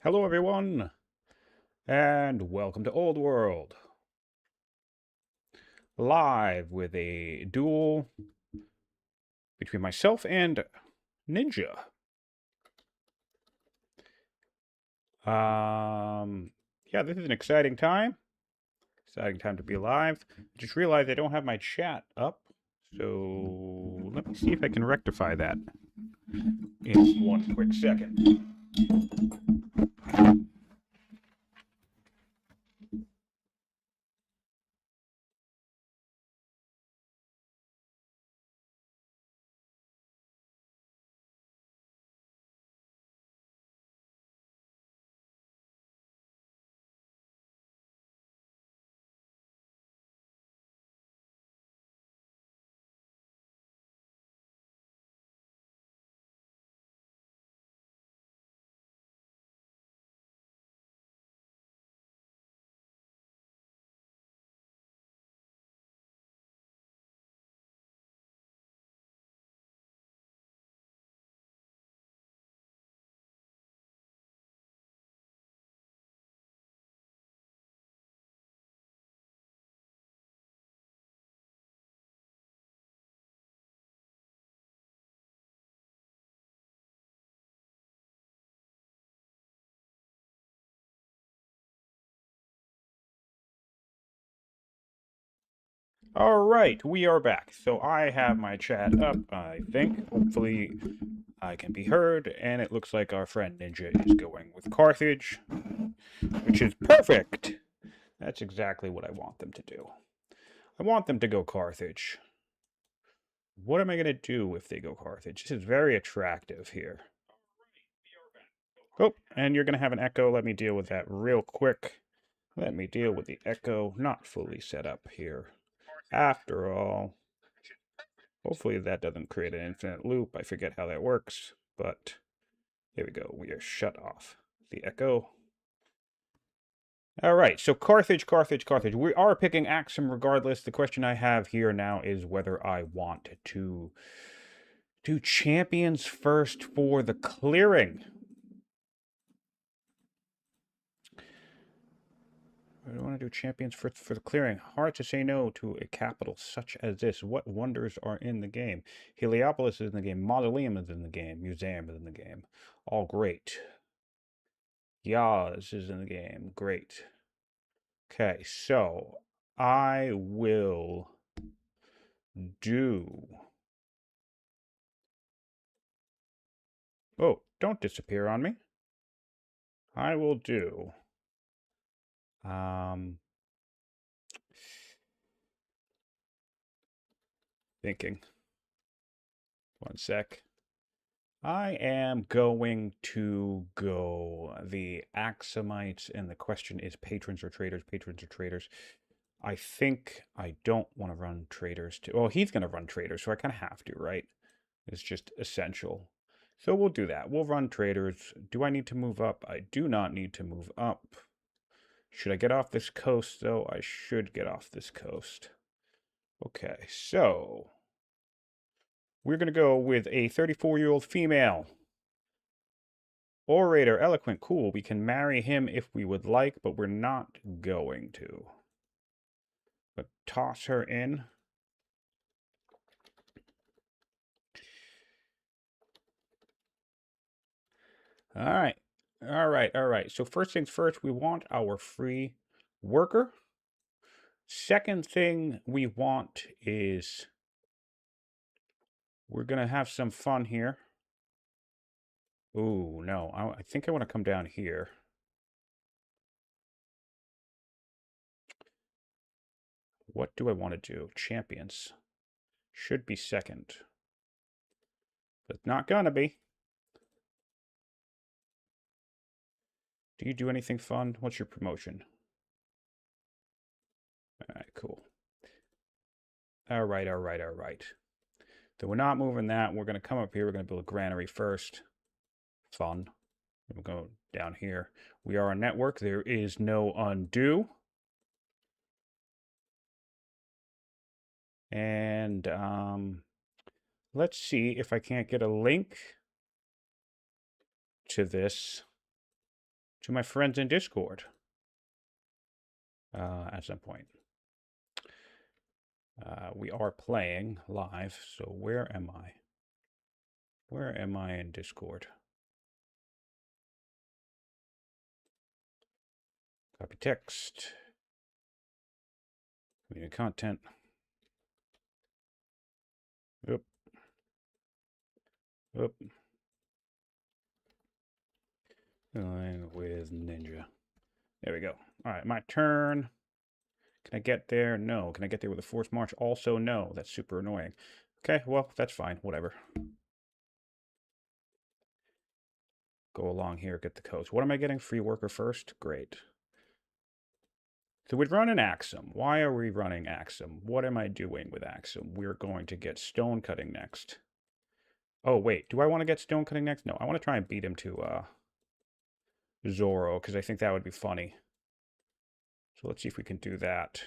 Hello, everyone, and welcome to Old World. Live with a duel between myself and Ninja. Yeah, this is an exciting time. Exciting time to be alive. Just realized I don't have my chat up, so let me see if I can rectify that in one quick second. All right, we are back. So I have my chat up, I think. Hopefully I can be heard, and it looks like our friend Ninja is going with Carthage, which is perfect. That's exactly what I want them to do. I want them to go Carthage. What am I going to do if they go Carthage? This is very attractive here. Oh, and you're going to have an echo. Let me deal with that real quick. Let me deal with the echo. Not fully set up here. After all, hopefully that doesn't create an infinite loop. I forget how that works, but here we go. We are shut off the echo. All right, so Carthage, Carthage, Carthage. We are picking Axum regardless. The question I have here now is whether I want to do champions first for the clearing. I want to do champions first for the clearing. Hard to say no to a capital such as this. What wonders are in the game? Heliopolis is in the game. Mausoleum is in the game. Museum is in the game. All great. Yaz is in the game. Great. Okay, so I will do... Oh, don't disappear on me. I will do... Thinking. One sec. I am going to go the Axumites, and the question is patrons or traders, patrons or traders. I think I don't want to run traders too. Well, he's going to run traders, so I kind of have to, right? It's just essential. So we'll do that. We'll run traders. Do I need to move up? I do not need to move up. Should I get off this coast, though? I should get off this coast. Okay, so we're going to go with a 34-year-old female. Orator, eloquent, cool. We can marry him if we would like, but we're not going to. But toss her in. All right. All right. All right. So first things first, we want our free worker. Second thing we want is we're going to have some fun here. Ooh, no. I think I want to come down here. What do I want to do? Champions. Should be second. But not gonna be. Do you do anything fun? What's your promotion? All right, cool. All right, all right, all right. So we're not moving that. We're going to come up here. We're going to build a granary first. Fun. We'll go down here. We are a network. There is no undo. And let's see if I can't get a link to this to my friends in Discord at some point. We are playing live, so where am I? Where am I in Discord? Copy text. Community content. Oop. Oop. Going with Ninja. There we go. All right, my turn. Can I get there? No. Can I get there with a forced march? Also, no. That's super annoying. Okay, well, that's fine. Whatever. Go along here, get the coast. What am I getting? Free worker first? Great. So we'd run an Axum. Why are we running Axum? What am I doing with Axum? We're going to get stone cutting next. Oh, wait. Do I want to get stone cutting next? No, I want to try and beat him to Zoro, because I think that would be funny. So let's see if we can do that.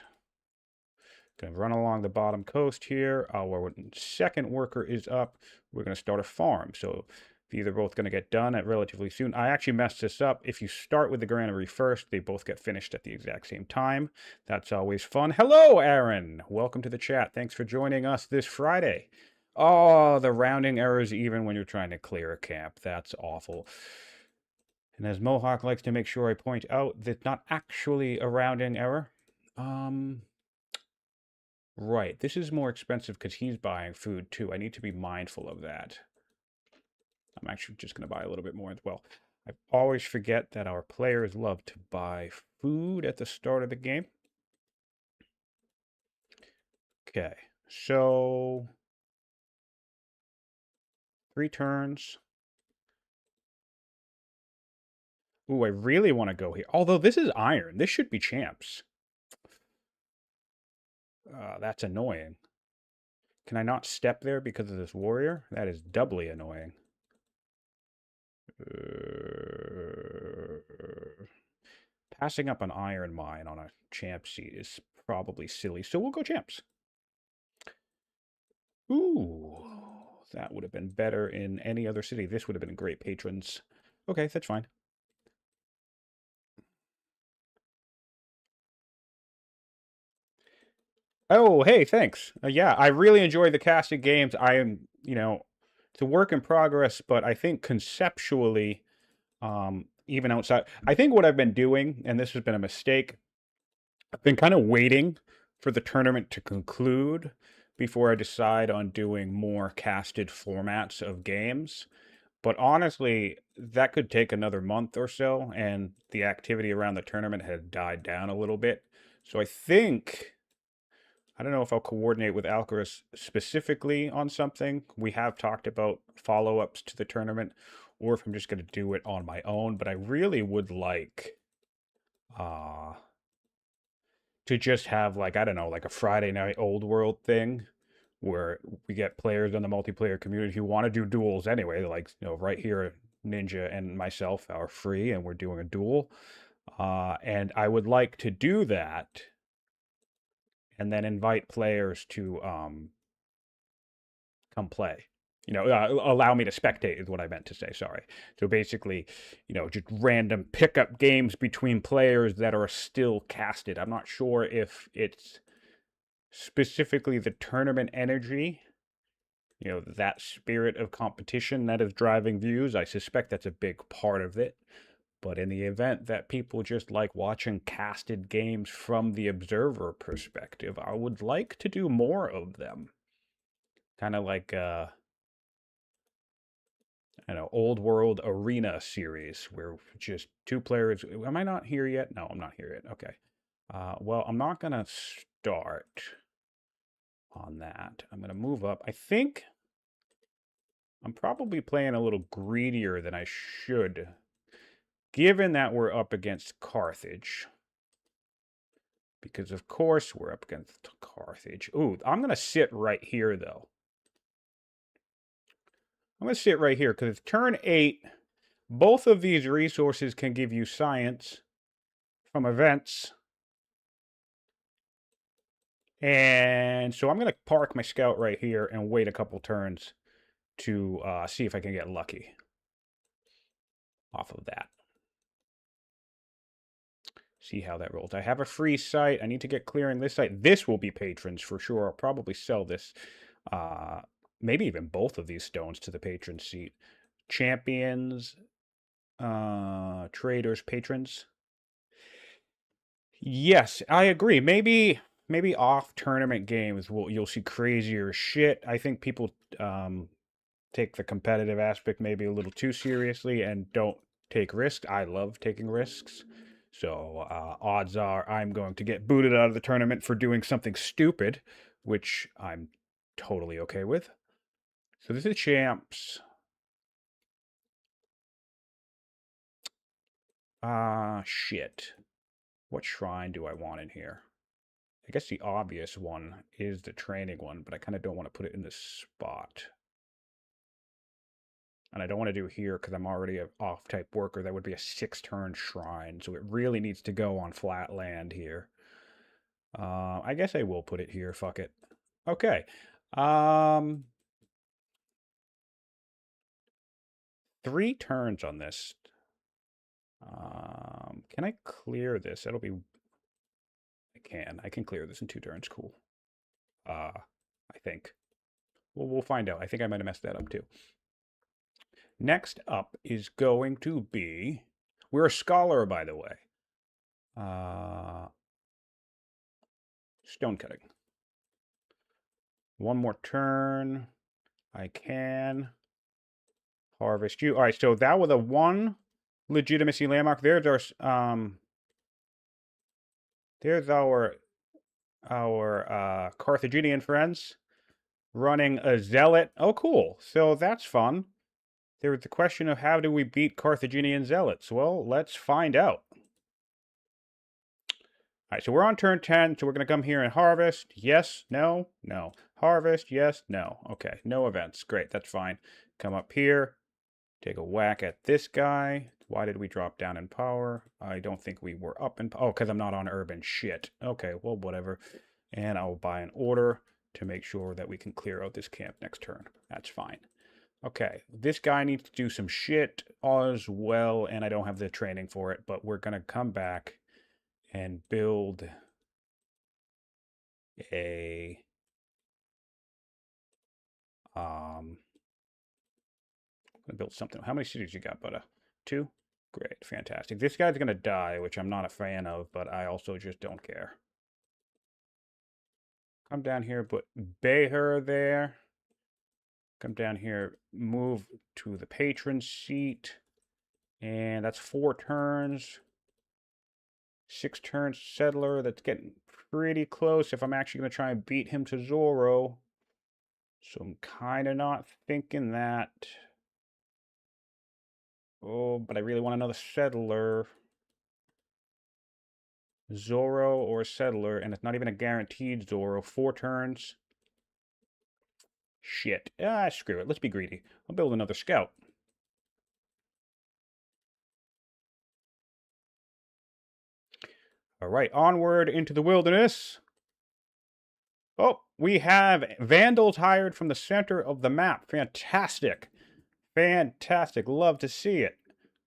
Going to run along the bottom coast here. Our second worker is up. We're going to start a farm. So these are both going to get done at relatively soon. I actually messed this up. If you start with the granary first, they both get finished at the exact same time. That's always fun. Hello, Aaron. Welcome to the chat. Thanks for joining us this Friday. Oh, the rounding errors even when you're trying to clear a camp. That's awful. And as Mohawk likes to make sure I point out, that's not actually a rounding error. Right. This is more expensive because he's buying food too. I need to be mindful of that. I'm actually just going to buy a little bit more as well. I always forget that our players love to buy food at the start of the game. Okay. So 3 turns. Ooh, I really want to go here. Although this is iron. This should be champs. That's annoying. Can I not step there because of this warrior? That is doubly annoying. Passing up an iron mine on a champ seat is probably silly, so we'll go champs. Ooh, that would have been better in any other city. This would have been great patrons. Okay, that's fine. Oh, hey, thanks. Yeah, I really enjoy the casted games. I am, it's a work in progress, but I think conceptually, even outside, I think what I've been doing, and this has been a mistake, I've been kind of waiting for the tournament to conclude before I decide on doing more casted formats of games. But honestly, that could take another month or so, and the activity around the tournament had died down a little bit. So I think, I don't know if I'll coordinate with Alcaraz specifically on something. We have talked about follow-ups to the tournament, or if I'm just going to do it on my own. But I really would like to just have, like, I don't know, like a Friday night old world thing where we get players in the multiplayer community who want to do duels anyway. Like, right here, Ninja and myself are free and we're doing a duel. And I would like to do that and then invite players to come play. Allow me to spectate is what I meant to say, sorry. So basically, just random pickup games between players that are still casted. I'm not sure if it's specifically the tournament energy, that spirit of competition that is driving views. I suspect that's a big part of it. But in the event that people just like watching casted games from the observer perspective, I would like to do more of them. Kind of like old world arena series where just 2 players. Am I not here yet? No, I'm not here yet. Okay. Well, I'm not going to start on that. I'm going to move up. I think I'm probably playing a little greedier than I should, given that we're up against Carthage. Because, of course, we're up against Carthage. Ooh, I'm going to sit right here, though. I'm going to sit right here, because it's turn 8. Both of these resources can give you science from events. And so I'm going to park my scout right here and wait a couple turns to see if I can get lucky off of that. See how that rolls. I have a free site. I need to get clearing this site. This will be patrons for sure. I'll probably sell this. Maybe even both of these stones to the patron seat. Champions, traders, patrons. Yes, I agree. Maybe off tournament games you'll see crazier shit. I think people take the competitive aspect maybe a little too seriously and don't take risks. I love taking risks. So odds are I'm going to get booted out of the tournament for doing something stupid, which I'm totally okay with. So this is champs. Shit. What shrine do I want in here? I guess the obvious one is the training one, but I kind of don't want to put it in this spot. And I don't want to do here because I'm already an off-type worker. That would be a 6-turn shrine, so it really needs to go on flat land here. I guess I will put it here. Fuck it. Okay. 3 turns on this. Can I clear this? That'll be... I can clear this in 2 turns. Cool. I think. Well, we'll find out. I think I might have messed that up too. Next up is going to be... We're a scholar, by the way. Stone cutting. 1 more turn. I can harvest you. All right, so that was a 1 legitimacy landmark. There's our Carthaginian friends running a zealot. Oh, cool. So that's fun. There was the question of how do we beat Carthaginian zealots? Well, let's find out. All right, so we're on turn 10, so we're going to come here and harvest. Yes, no, no. Harvest, yes, no. Okay, no events. Great, that's fine. Come up here, take a whack at this guy. Why did we drop down in power? I don't think we were up in power. Oh, because I'm not on urban. Shit. Okay, well, whatever. And I'll buy an order to make sure that we can clear out this camp next turn. That's fine. Okay, this guy needs to do some shit as well, and I don't have the training for it, but we're going to come back and build a build something. How many cities you got, Buddha? 2? Great, fantastic. This guy's gonna die, which I'm not a fan of, but I also just don't care. Come down here, put Beher there. Come down here, move to the patron seat. And that's 4 turns. 6 turns settler. That's getting pretty close if I'm actually going to try and beat him to Zorro. So I'm kind of not thinking that. Oh, but I really want another settler. Zorro or settler, and it's not even a guaranteed Zorro. 4 turns. Shit. Screw it. Let's be greedy. I'll build another scout. All right, onward into the wilderness. Oh, we have Vandals hired from the center of the map. Fantastic. Fantastic. Love to see it.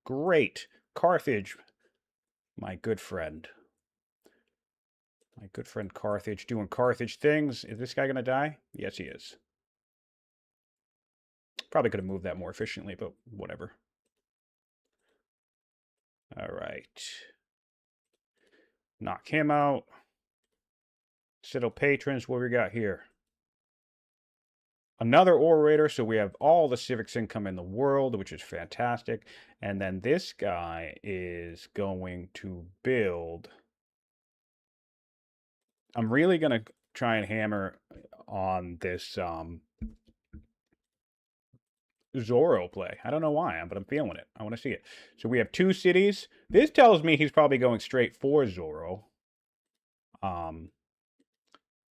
Great. Carthage. My good friend. My good friend Carthage doing Carthage things. Is this guy going to die? Yes, he is. Probably could have moved that more efficiently, but whatever. All right. Knock him out. Citadel patrons, what we got here? Another orator, so we have all the civics income in the world, which is fantastic. And then this guy is going to build... I'm really going to try and hammer on this Zorro play. I don't know why, but I'm feeling it. I want to see it. So we have 2 cities. This tells me he's probably going straight for Zorro.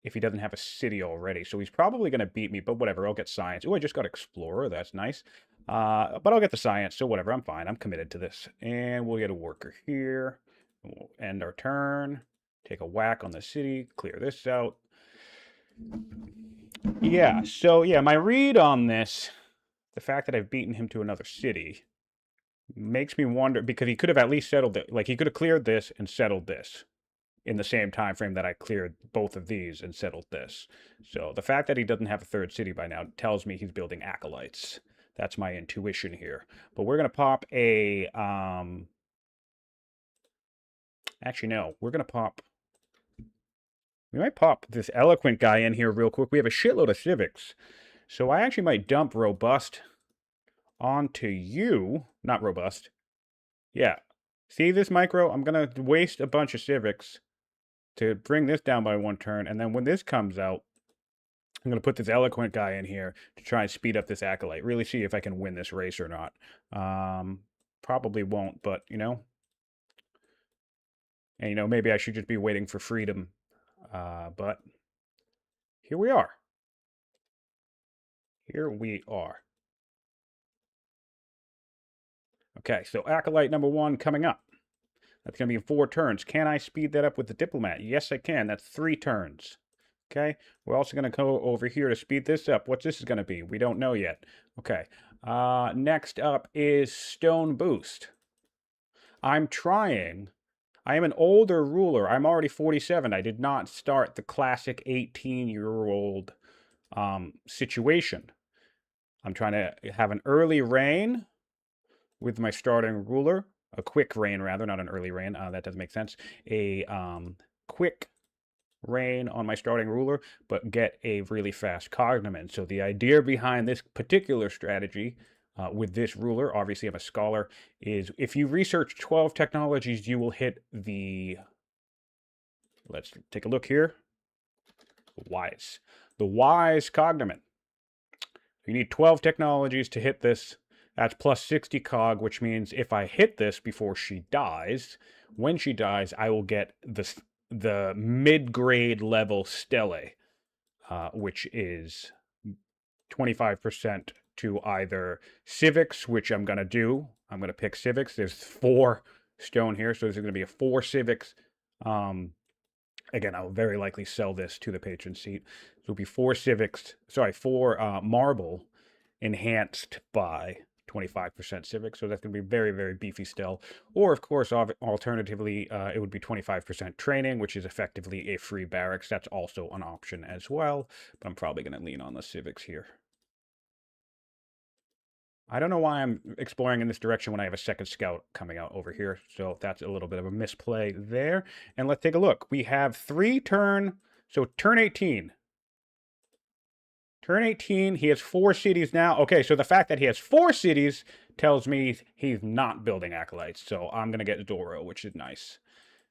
If he doesn't have a city already. So he's probably going to beat me, but whatever. I'll get science. Oh, I just got Explorer. That's nice. But I'll get the science, so whatever. I'm fine. I'm committed to this. And we'll get a worker here. We'll end our turn. Take a whack on the city. Clear this out. Yeah, so yeah, my read on this, the fact that I've beaten him to another city, Makes me wonder, because he could have at least settled it. Like, he could have cleared this and settled this in the same time frame that I cleared both of these and settled this. So the fact that he doesn't have a third city by now tells me he's building acolytes. That's my intuition here. But we're going to pop a... Actually, no. We're going to pop... We might pop this eloquent guy in here real quick. We have a shitload of civics. So I actually might dump robust onto you. Not robust. Yeah. See this micro? I'm going to waste a bunch of civics to bring this down by 1 turn. And then when this comes out, I'm going to put this eloquent guy in here to try and speed up this acolyte. Really see if I can win this race or not. Probably won't, but, you know. And, you know, maybe I should just be waiting for freedom. But here we are. Here we are. Okay, so acolyte number 1 coming up. That's going to be in 4 turns. Can I speed that up with the diplomat? Yes, I can. That's 3 turns. Okay, we're also going to go over here to speed this up. What's this going to be? We don't know yet. Okay, next up is Stone Boost. I'm trying. I am an older ruler. I'm already 47. I did not start the classic 18-year-old situation. I'm trying to have an early reign with my starting ruler. A quick reign, rather, not an early reign. That doesn't make sense. A quick reign on my starting ruler, but get a really fast cognomen. So the idea behind this particular strategy with this ruler, obviously I'm a scholar, is if you research 12 technologies, you will hit the... Let's take a look here. The wise cognomen. You need 12 technologies to hit this. That's plus 60 cog, which means if I hit this before she dies, when she dies, I will get the mid-grade level stele, which is 25% to either civics, which I'm going to do. I'm going to pick civics. There's 4 stone here, so there's going to be a 4 civics. Again, I will very likely sell this to the patron seat. So it'll be 4 civics, sorry, 4 marble enhanced by 25% civic, so that's going to be very, very beefy still. Or, of course, alternatively, it would be 25% training, which is effectively a free barracks. That's also an option as well, but I'm probably going to lean on the civics here. I don't know why I'm exploring in this direction when I have a second scout coming out over here, so that's a little bit of a misplay there. And let's take a look. We have 3 turn, so turn 18. Turn 18, he has 4 cities now. Okay, so the fact that he has 4 cities tells me he's not building acolytes. So I'm going to get Doro, which is nice.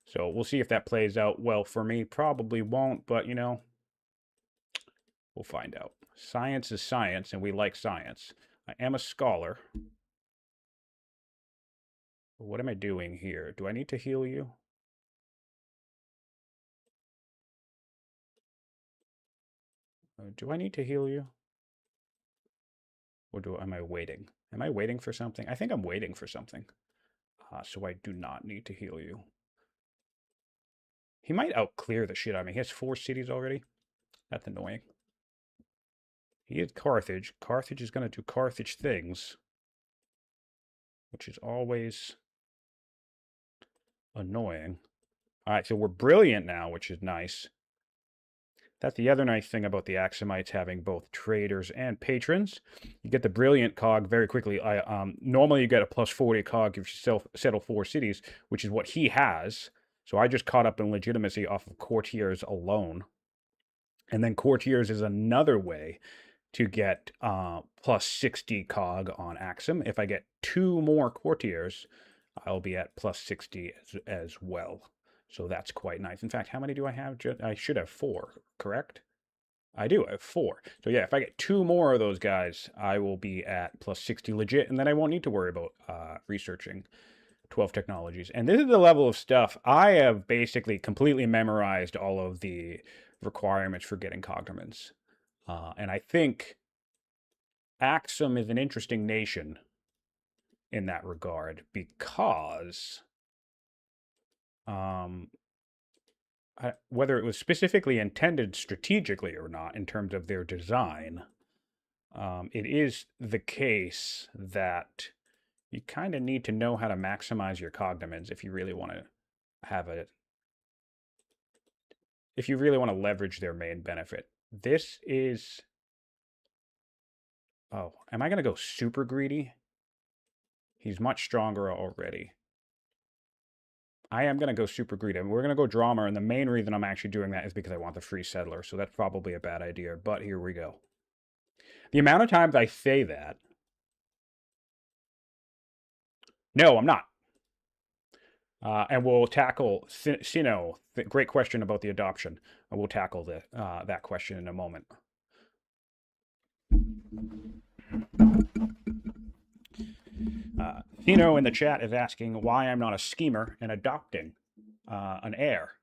So we'll see if that plays out well for me. Probably won't, but, you know, we'll find out. Science is science, and we like science. I am a scholar. What am I doing here? Do I need to heal you? Do I need to heal you? Or am I waiting? Am I waiting for something? I think I'm waiting for something. So I do not need to heal you. He might out-clear the shit out of me. He has 4 cities already. That's annoying. He is Carthage. Carthage is going to do Carthage things, which is always annoying. All right, so we're brilliant now, which is nice. That's the other nice thing about the Axumites having both traders and patrons. You get the brilliant cog very quickly. Normally you get a plus 40 cog if you settle 4 cities, which is what he has. So I just caught up in legitimacy off of courtiers alone. And then courtiers is another way to get plus 60 cog on Axum. If I get 2 more courtiers, I'll be at plus 60 as well. So that's quite nice. In fact, how many do I have? I should have 4, correct? I do. I have 4. So yeah, if I get 2 more of those guys, I will be at plus 60 legit, and then I won't need to worry about researching 12 technologies. And this is the level of stuff. I have basically completely memorized all of the requirements for getting cognomens. And I think Axum is an interesting nation in that regard because whether it was specifically intended strategically or not in terms of their design, it is the case that You kind of need to know how to maximize your cognomens if you really want to have it. If you really want to leverage their main benefit. This is... Oh, am I going to go super greedy? He's much stronger already. I am going to go super greedy. We're going to go drama, and the main reason I'm actually doing that is because I want the free settler, so that's probably a bad idea, but here we go. The amount of times I say that... No, I'm not. And we'll tackle Sino. Great question about the adoption. We'll tackle that question in a moment. Sino in the chat is asking why I'm not a schemer and adopting an heir.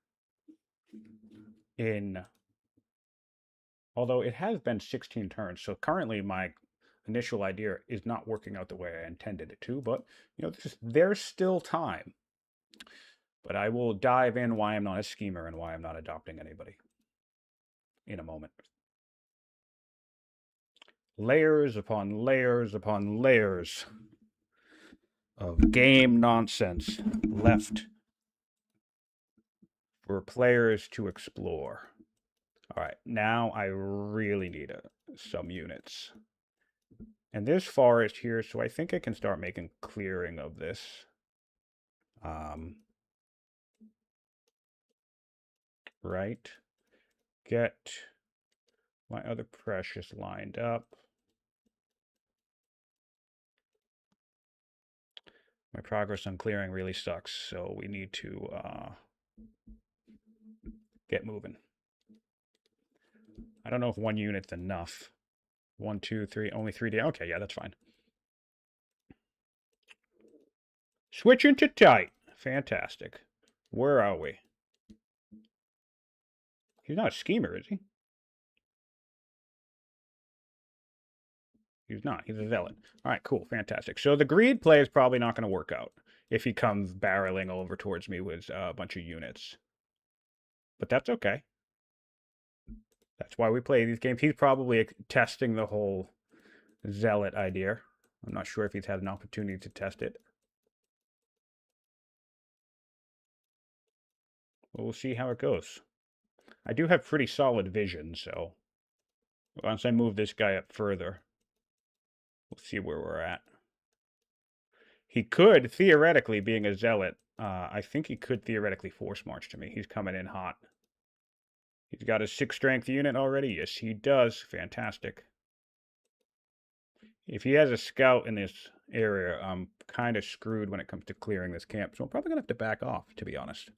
Although it has been 16 turns, so currently my initial idea is not working out the way I intended it to. But there's still time. But I will dive in why I'm not a schemer and why I'm not adopting anybody in a moment. Layers upon layers upon layers of game nonsense left for players to explore. All right, now I really need some units. And there's forest here, so I think I can start making clearing of this. Right. Get my other precious lined up. My progress on clearing really sucks, so we need to get moving. I don't know if one unit's enough. 1, 2, 3, only 3 days. Okay, yeah, that's fine. Switching to tight. Fantastic. Where are we? He's not a schemer, is he? He's not. He's a zealot. All right, cool. Fantastic. So the greed play is probably not going to work out if he comes barreling over towards me with a bunch of units. But that's okay. That's why we play these games. He's probably testing the whole zealot idea. I'm not sure if he's had an opportunity to test it. But we'll see how it goes. I do have pretty solid vision, so once I move this guy up further, we'll see where we're at. He could, theoretically, being a zealot, I think he could theoretically force march to me. He's coming in hot. He's got a 6 strength unit already. Yes, he does. Fantastic. If he has a scout in this area, I'm kind of screwed when it comes to clearing this camp. So I'm probably going to have to back off, to be honest.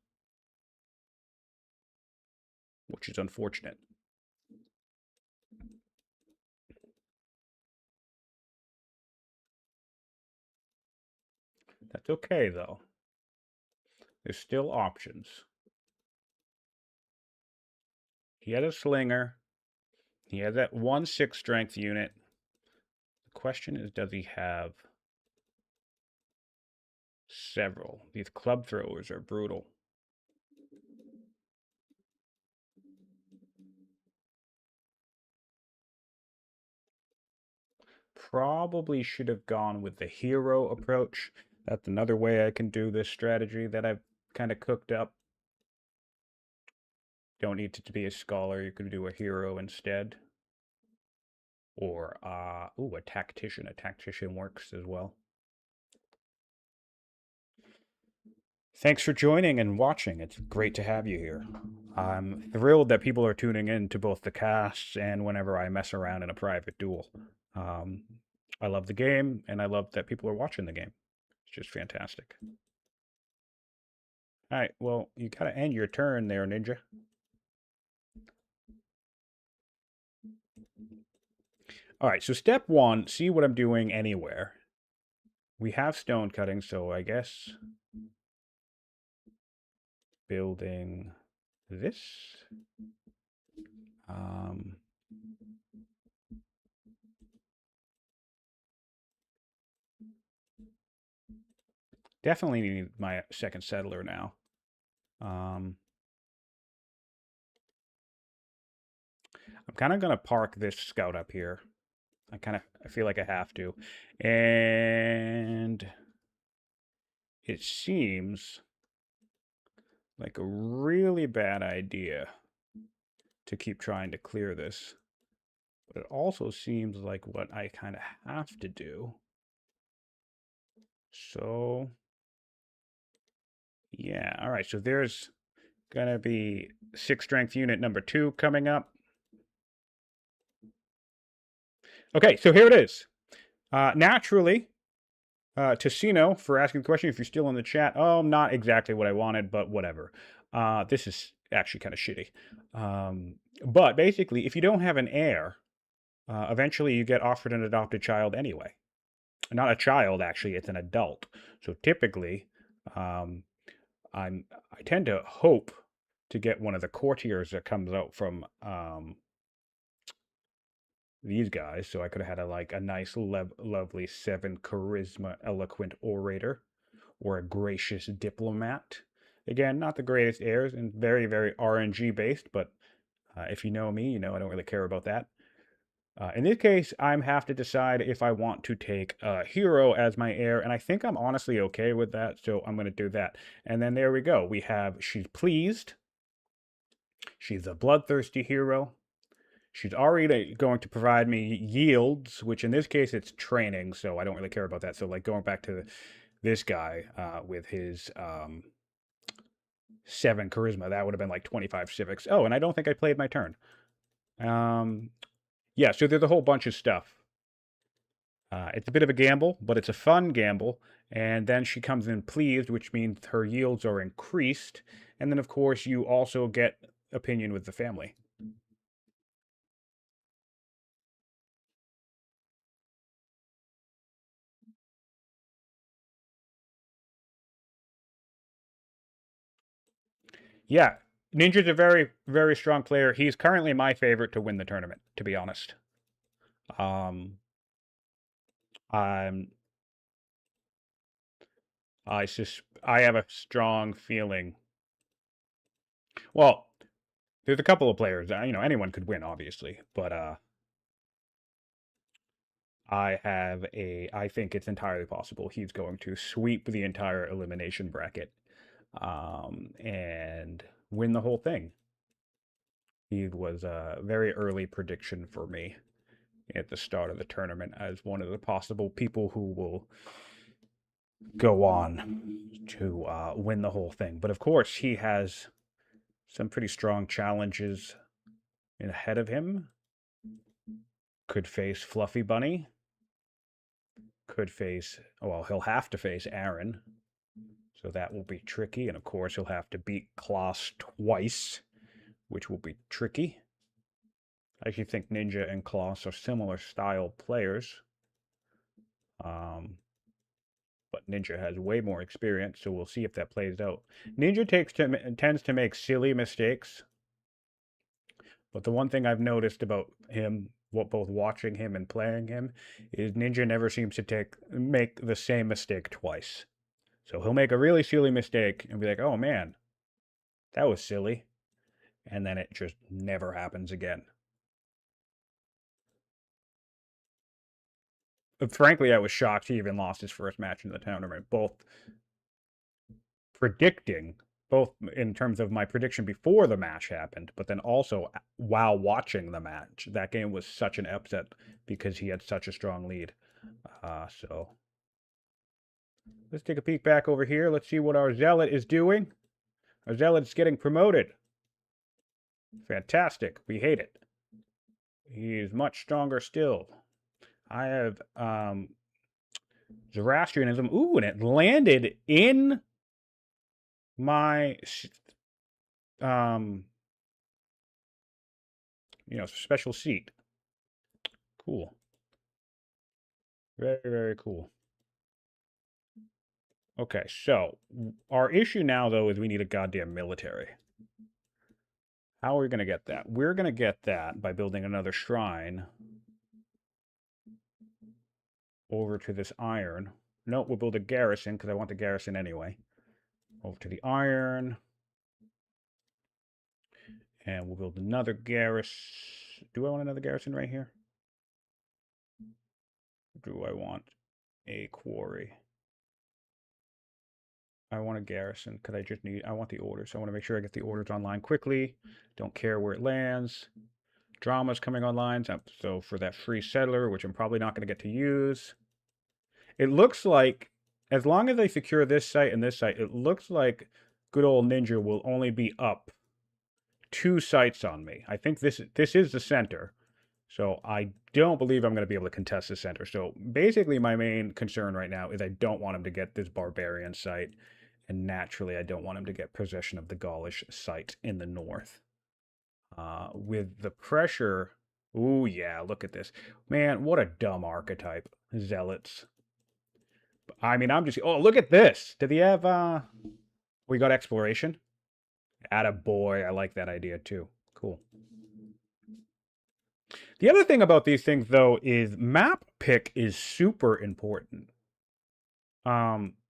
Which is unfortunate. That's okay, though. There's still options. He has a slinger. He has that 1 6 strength unit. The question is, does he have several? These club throwers are brutal. Probably should have gone with the hero approach. That's another way I can do this strategy that I've kind of cooked up. Don't need to be a scholar. You could do a hero instead. Or, a tactician. A tactician works as well. Thanks for joining and watching. It's great to have you here. I'm thrilled that people are tuning in to both the casts and whenever I mess around in a private duel. I love the game, and I love that people are watching the game. It's just fantastic. All right, well, you got to end your turn there, Ninja. All right, so step 1, see what I'm doing anywhere. We have stone cutting, so I guess building this. Definitely need my second settler now. I'm kind of going to park this scout up here. I feel like I have to. And it seems like a really bad idea to keep trying to clear this. But it also seems like what I kind of have to do. So, yeah. All right. So there's going to be 6 strength unit number 2 coming up. Okay. So here it is. Naturally, Tessino for asking the question. If you're still in the chat, oh, not exactly what I wanted, but whatever. This is actually kind of shitty. But basically, if you don't have an heir, eventually you get offered an adopted child anyway. Not a child, actually, it's an adult. So typically, um, I tend to hope to get one of the courtiers that comes out from these guys. So I could have had a nice, lovely 7 charisma, eloquent orator, or a gracious diplomat. Again, not the greatest heirs and very, very RNG based, but if you know me, you know I don't really care about that. In this case, I'm have to decide if I want to take a hero as my heir, and I think I'm honestly okay with that, so I'm going to do that. And then there we go. We have she's pleased. She's a bloodthirsty hero. She's already going to provide me yields, which in this case it's training, so I don't really care about that. So like going back to this guy with his 7 charisma, that would have been like 25 civics. Oh, and I don't think I played my turn. Yeah, so there's a whole bunch of stuff. It's a bit of a gamble, but it's a fun gamble. And then she comes in pleased, which means her yields are increased. And then, of course, you also get opinion with the family. Yeah, Ninja's a very, very strong player. He's currently my favorite to win the tournament, to be honest. Um, I'm, I have a strong feeling. Well, there's a couple of players. Anyone could win, obviously, but I think it's entirely possible he's going to sweep the entire elimination bracket, and win the whole thing. He was a very early prediction for me at the start of the tournament as one of the possible people who will go on to win the whole thing. But of course, he has some pretty strong challenges ahead of him. Could face Fluffy Bunny. Could face, well, he'll have to face Aaron. So that will be tricky. And of course, he'll have to beat Klaus twice, which will be tricky. I actually think Ninja and Klaus are similar style players. But Ninja has way more experience, so we'll see if that plays out. Ninja tends to make silly mistakes. But the one thing I've noticed about him, both watching him and playing him, is Ninja never seems to make the same mistake twice. So he'll make a really silly mistake and be like, oh man, that was silly. And then it just never happens again. But frankly, I was shocked he even lost his first match in the tournament. Predicting, both in terms of my prediction before the match happened, but then also while watching the match. That game was such an upset because he had such a strong lead. So let's take a peek back over here. Let's see what our Zealot is doing. Our Zealot is getting promoted. Fantastic. We hate it. He's much stronger still. I have Zoroastrianism. Ooh, and it landed in my special seat. Cool. Very, very cool. Okay, so our issue now, though, is we need a goddamn military. How are we going to get that? We're going to get that by building another shrine over to this iron. No, we'll build a garrison because I want the garrison anyway. Over to the iron. And we'll build another garrison. Do I want another garrison right here? Do I want a quarry? I want a garrison because I want the orders. I want to make sure I get the orders online quickly. Don't care where it lands. Drama's coming online. So for that free settler, which I'm probably not going to get to use. It looks like, as long as they secure this site and this site, it looks like good old Ninja will only be up 2 sites on me. I think this is the center. So I don't believe I'm going to be able to contest the center. So basically my main concern right now is I don't want him to get this barbarian site. And naturally, I don't want him to get possession of the Gaulish site in the north. With the pressure... Ooh, yeah, look at this. Man, what a dumb archetype. Zealots. I mean, I'm just... Oh, look at this. Did he have... We got exploration? Attaboy. I like that idea, too. Cool. The other thing about these things, though, is map pick is super important.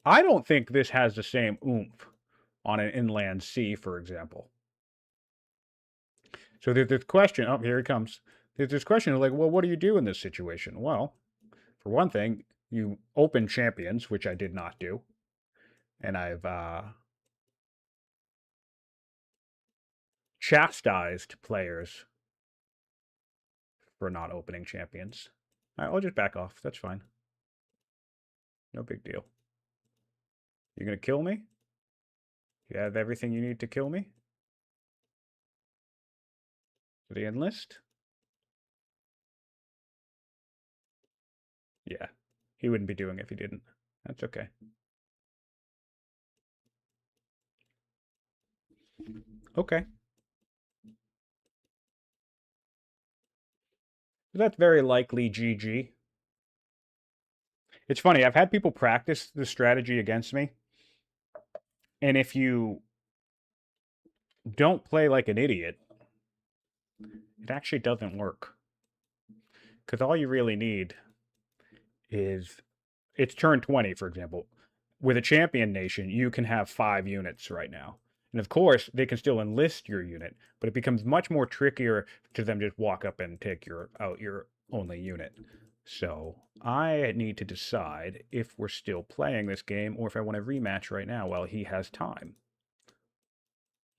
I don't think this has the same oomph on an inland sea, for example. So there's this question. Oh, here it comes. There's this question of like, well, what do you do in this situation? Well, for one thing, you open champions, which I did not do. And I've chastised players for not opening champions. I'll just back off. That's fine. No big deal. You're going to kill me? You have everything you need to kill me? Did he enlist? Yeah. He wouldn't be doing it if he didn't. That's okay. Okay. That's very likely GG. It's funny, I've had people practice the strategy against me. And if you don't play like an idiot, it actually doesn't work. Because all you really need is... It's turn 20, for example. With a champion nation, you can have 5 units right now. And of course, they can still enlist your unit, but it becomes much more trickier to them just walk up and take out your only unit. So I need to decide if we're still playing this game or if I want to rematch right now while he has time.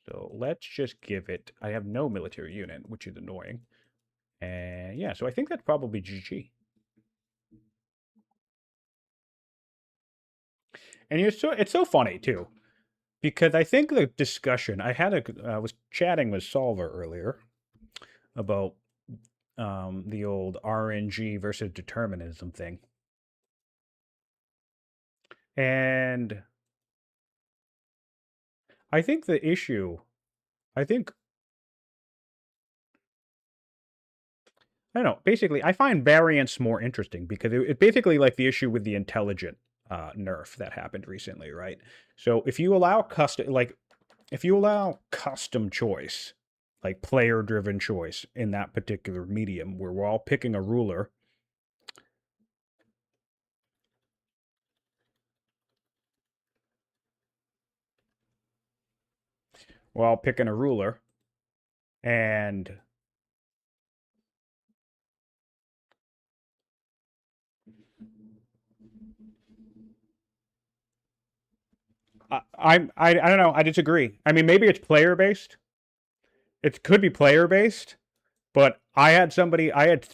So let's just give it... I have no military unit, which is annoying. And yeah, so I think that's probably GG. And it's so funny too, because I think the discussion I was chatting with Solver earlier about the old RNG versus determinism thing, and I think the issue, I think, I don't know. Basically, I find variance more interesting because it's basically like the issue with the intelligent nerf that happened recently, right? So if you allow custom choice, like player-driven choice in that particular medium, where we're all picking a ruler. We're all picking a ruler, and I don't know. I disagree. I mean, maybe it's player-based. It could be player-based, but I had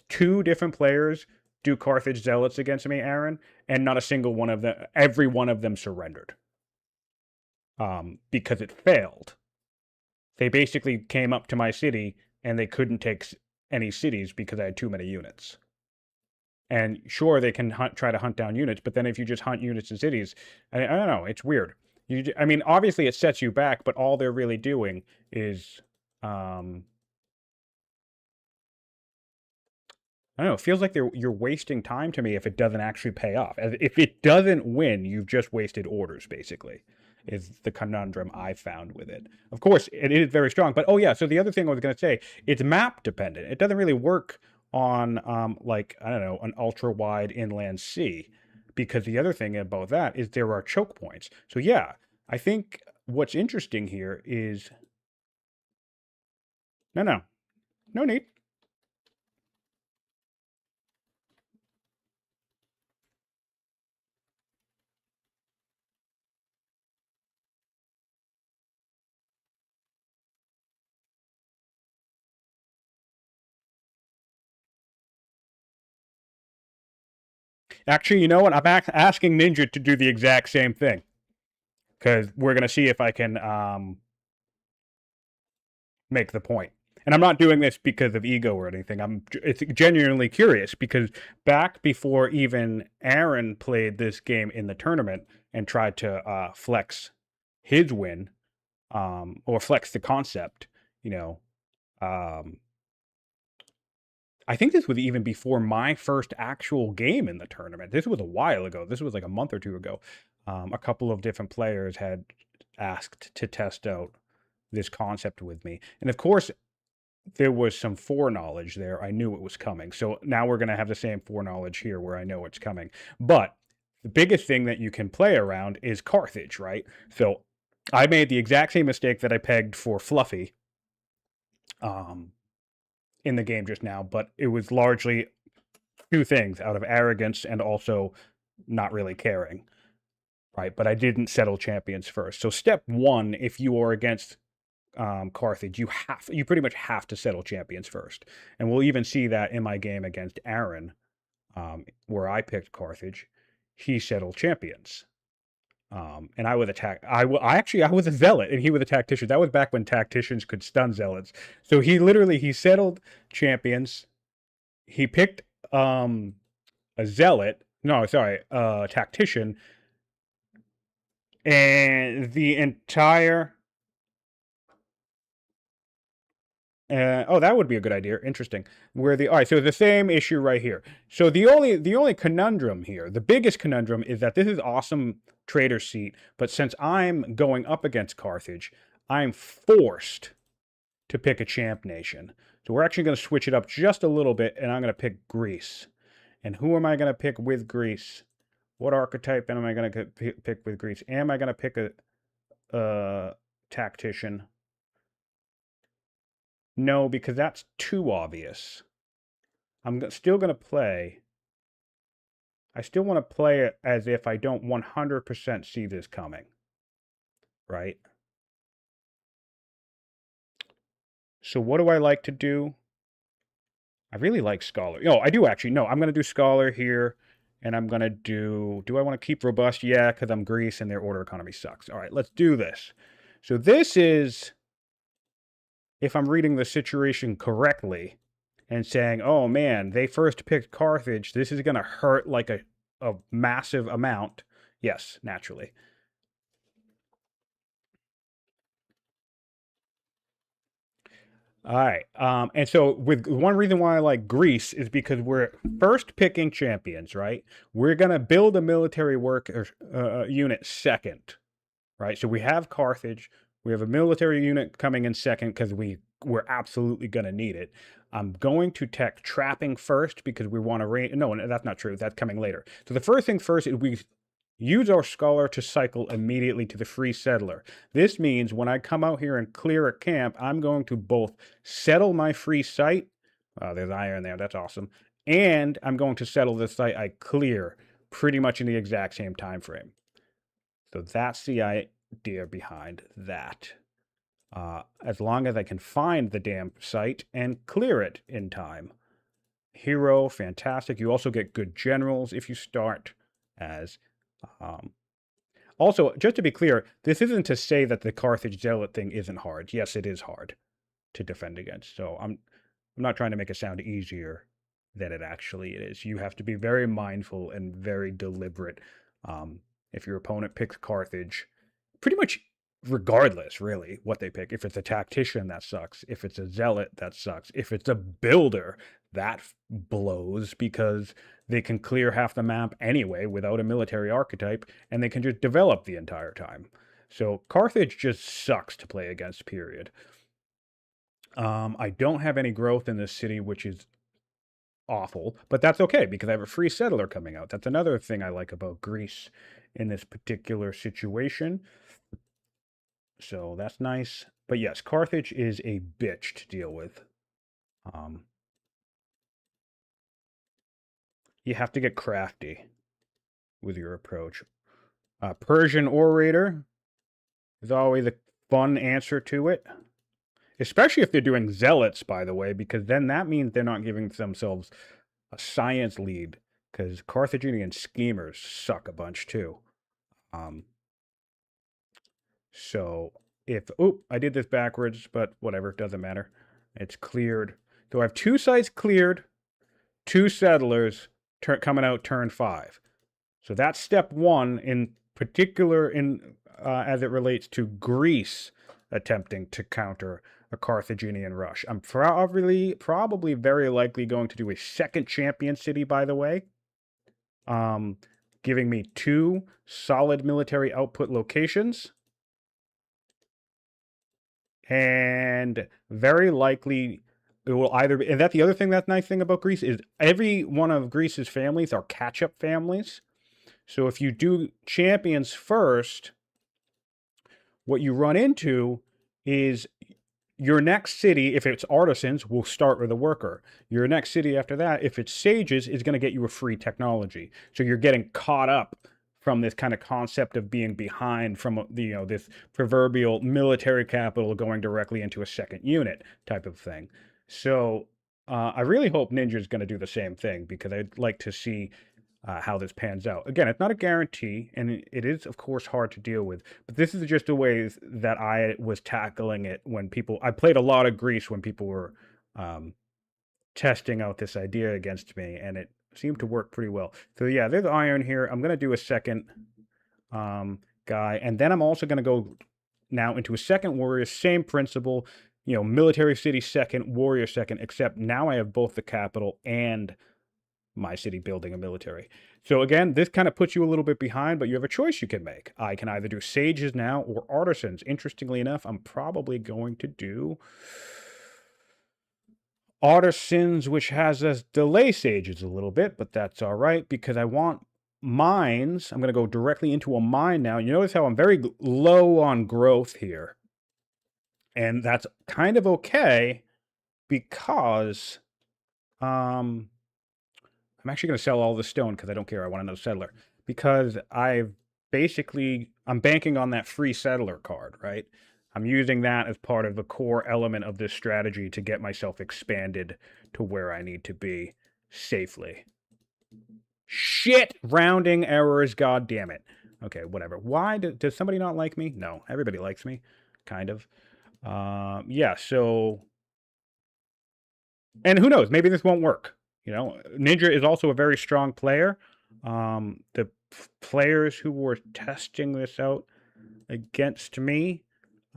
2 different players do Carthage Zealots against me, Aaron, and not a single one of them, every one of them surrendered. Because it failed. They basically came up to my city and they couldn't take any cities because I had too many units. And sure, they can try to hunt down units, but then if you just hunt units in cities, I don't know, it's weird. I mean, obviously it sets you back, but all they're really doing is I don't know. It feels like you're wasting time to me if it doesn't actually pay off. If it doesn't win, you've just wasted orders, basically, is the conundrum I found with it. Of course, it is very strong. But, oh, yeah, so the other thing I was going to say, it's map dependent. It doesn't really work on, like, I don't know, an ultra-wide inland sea. Because the other thing about that is there are choke points. So, yeah, I think what's interesting here is... No need. Actually, you know what? I'm asking Ninja to do the exact same thing. Because we're going to see if I can make the point. And I'm not doing this because of ego or anything. It's genuinely curious because back before even Aaron played this game in the tournament and tried to flex his win, or flex the concept, you know, um, I think this was even before my first actual game in the tournament. This was a while ago. This was like a month or two ago. A couple of different players had asked to test out this concept with me. And of course, there was some foreknowledge there. I knew it was coming. So now we're going to have the same foreknowledge here where I know it's coming. But the biggest thing that you can play around is Carthage, right? So I made the exact same mistake that I pegged for Fluffy in the game just now, but it was largely two things out of arrogance and also not really caring, right? But I didn't settle champions first. So step one, if you are against Carthage, you pretty much have to settle champions first. And we'll even see that in my game against Aaron, where I picked Carthage. He settled champions. And I was I was a zealot and he was a tactician. That was back when tacticians could stun zealots. So he settled champions. He picked a zealot. No, sorry, a tactician. And the entire oh, that would be a good idea. Interesting. All right, so the same issue right here. So the only conundrum here, the biggest conundrum, is that this is awesome trader seat, but since I'm going up against Carthage, I'm forced to pick a champ nation. So we're actually going to switch it up just a little bit, and I'm going to pick Greece. And who am I going to pick with Greece? What archetype am I going to pick with Greece? Am I going to pick a tactician? No, because that's too obvious. I'm still going to play. I still want to play it as if I don't 100% see this coming. Right? So what do I like to do? I really like Scholar. No, I do actually. No, I'm going to do Scholar here. And I'm going to do I want to keep Robust? Yeah, because I'm Greece and their order economy sucks. All right, let's do this. So this is, if I'm reading the situation correctly, and saying, oh man, they first picked Carthage. This is going to hurt like a massive amount. Yes, naturally. All right. And so with one reason why I like Greece is because we're first picking champions, right? We're going to build a military work unit second, right? So we have Carthage. We have a military unit coming in second because we're absolutely going to need it. I'm going to tech trapping first because we want to no, that's not true. That's coming later. So the first thing first is we use our Scholar to cycle immediately to the free settler. This means when I come out here and clear a camp, I'm going to both settle my free site. There's iron there. That's awesome. And I'm going to settle the site I clear pretty much in the exact same time frame. So that's the idea behind that. As long as I can find the damn site and clear it in time. Hero, fantastic. You also get good generals if you start as... Also, just to be clear, this isn't to say that the Carthage Zealot thing isn't hard. Yes, it is hard to defend against. So I'm not trying to make it sound easier than it actually is. You have to be very mindful and very deliberate. If your opponent picks Carthage, pretty much regardless, really, what they pick. If it's a tactician, that sucks. If it's a zealot, that sucks. If it's a builder, that blows because they can clear half the map anyway without a military archetype, and they can just develop the entire time. So Carthage just sucks to play against, period. I don't have any growth in this city, which is awful, but that's okay because I have a free settler coming out. That's another thing I like about Greece in this particular situation. So that's nice. But yes, Carthage is a bitch to deal with. You have to get crafty with your approach. Persian Orator is always a fun answer to it. Especially if they're doing Zealots, by the way, because then that means they're not giving themselves a science lead. because Carthaginian schemers suck a bunch too. So if, I did this backwards, but whatever, doesn't matter. It's cleared. So I have 2 sites cleared, 2 settlers coming out turn 5. So that's step 1 in particular as it relates to Greece attempting to counter a Carthaginian rush. I'm probably very likely going to do a second champion city, by the way, giving me 2 solid military output locations. And very likely it will either be, and that's the other thing that's nice thing about Greece is every one of Greece's families are catch-up families. So if you do champions first, what you run into is your next city, if it's artisans, will start with a worker. Your next city after that, if it's sages, is going to get you a free technology. So you're getting caught up from this kind of concept of being behind from this proverbial military capital going directly into a second unit type of thing. So I really hope Ninja's going to do the same thing because I'd like to see how this pans out. Again, it's not a guarantee, and it is, of course, hard to deal with. But this is just the ways that I was tackling it when I played a lot of Greece when people were testing out this idea against me, and it seemed to work pretty well. So yeah, there's iron here. I'm going to do a second guy, and then I'm also going to go now into a second warrior, same principle, military city second, warrior second, except now I have both the capital and my city building a military. So again, this kind of puts you a little bit behind, but you have a choice you can make. I can either do sages now or artisans. Interestingly enough, I'm probably going to do artisans, which has us delay sages a little bit, but that's all right because I want mines. I'm going to go directly into a mine now. You notice how I'm very low on growth here. And that's kind of okay because I'm actually going to sell all the stone because I don't care. I want another settler. Because I'm banking on that free settler card, right? I'm using that as part of the core element of this strategy to get myself expanded to where I need to be safely. Shit! Rounding errors, god damn it. Okay, whatever. Why does somebody not like me? No, everybody likes me. Kind of. Yeah, so... And who knows? Maybe this won't work. Ninja is also a very strong player. The players who were testing this out against me,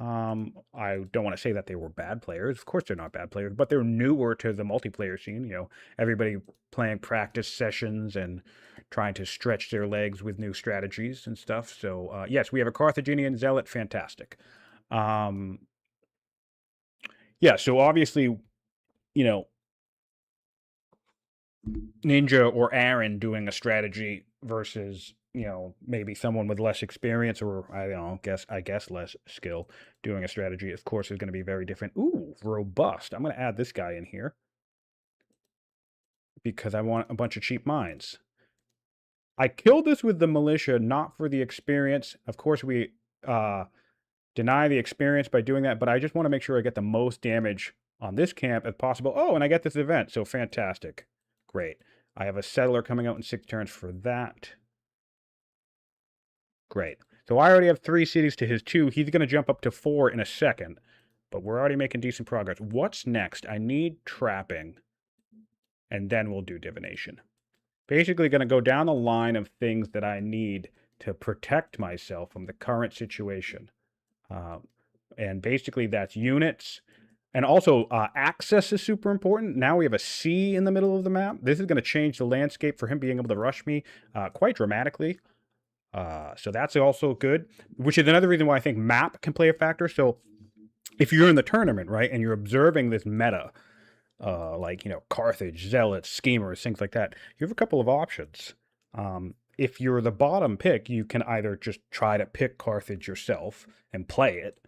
I don't want to say that they were bad players. Of course, they're not bad players, but they're newer to the multiplayer scene. Everybody playing practice sessions and trying to stretch their legs with new strategies and stuff. So, yes, we have a Carthaginian zealot. Fantastic. Yeah, so obviously, Ninja or Aaron doing a strategy versus maybe someone with less experience or I don't know, I guess less skill doing a strategy, of course, is going to be very different. Ooh, robust. I'm going to add this guy in here because I want a bunch of cheap mines. I killed this with the militia, not for the experience. Of course, we deny the experience by doing that, but I just want to make sure I get the most damage on this camp as possible. Oh, and I get this event, so fantastic. Great. I have a settler coming out in 6 turns for that. Great. So I already have 3 cities to his 2. He's going to jump up to 4 in a second, but we're already making decent progress. What's next? I need trapping, and then we'll do divination. Basically going to go down the line of things that I need to protect myself from the current situation. And basically that's units. And also access is super important. Now we have a sea in the middle of the map. This is going to change the landscape for him being able to rush me quite dramatically. So that's also good, which is another reason why I think map can play a factor. So if you're in the tournament, right, and you're observing this meta, like, Carthage, Zealots, Schemers, things like that, you have a couple of options. If you're the bottom pick, you can either just try to pick Carthage yourself and play it.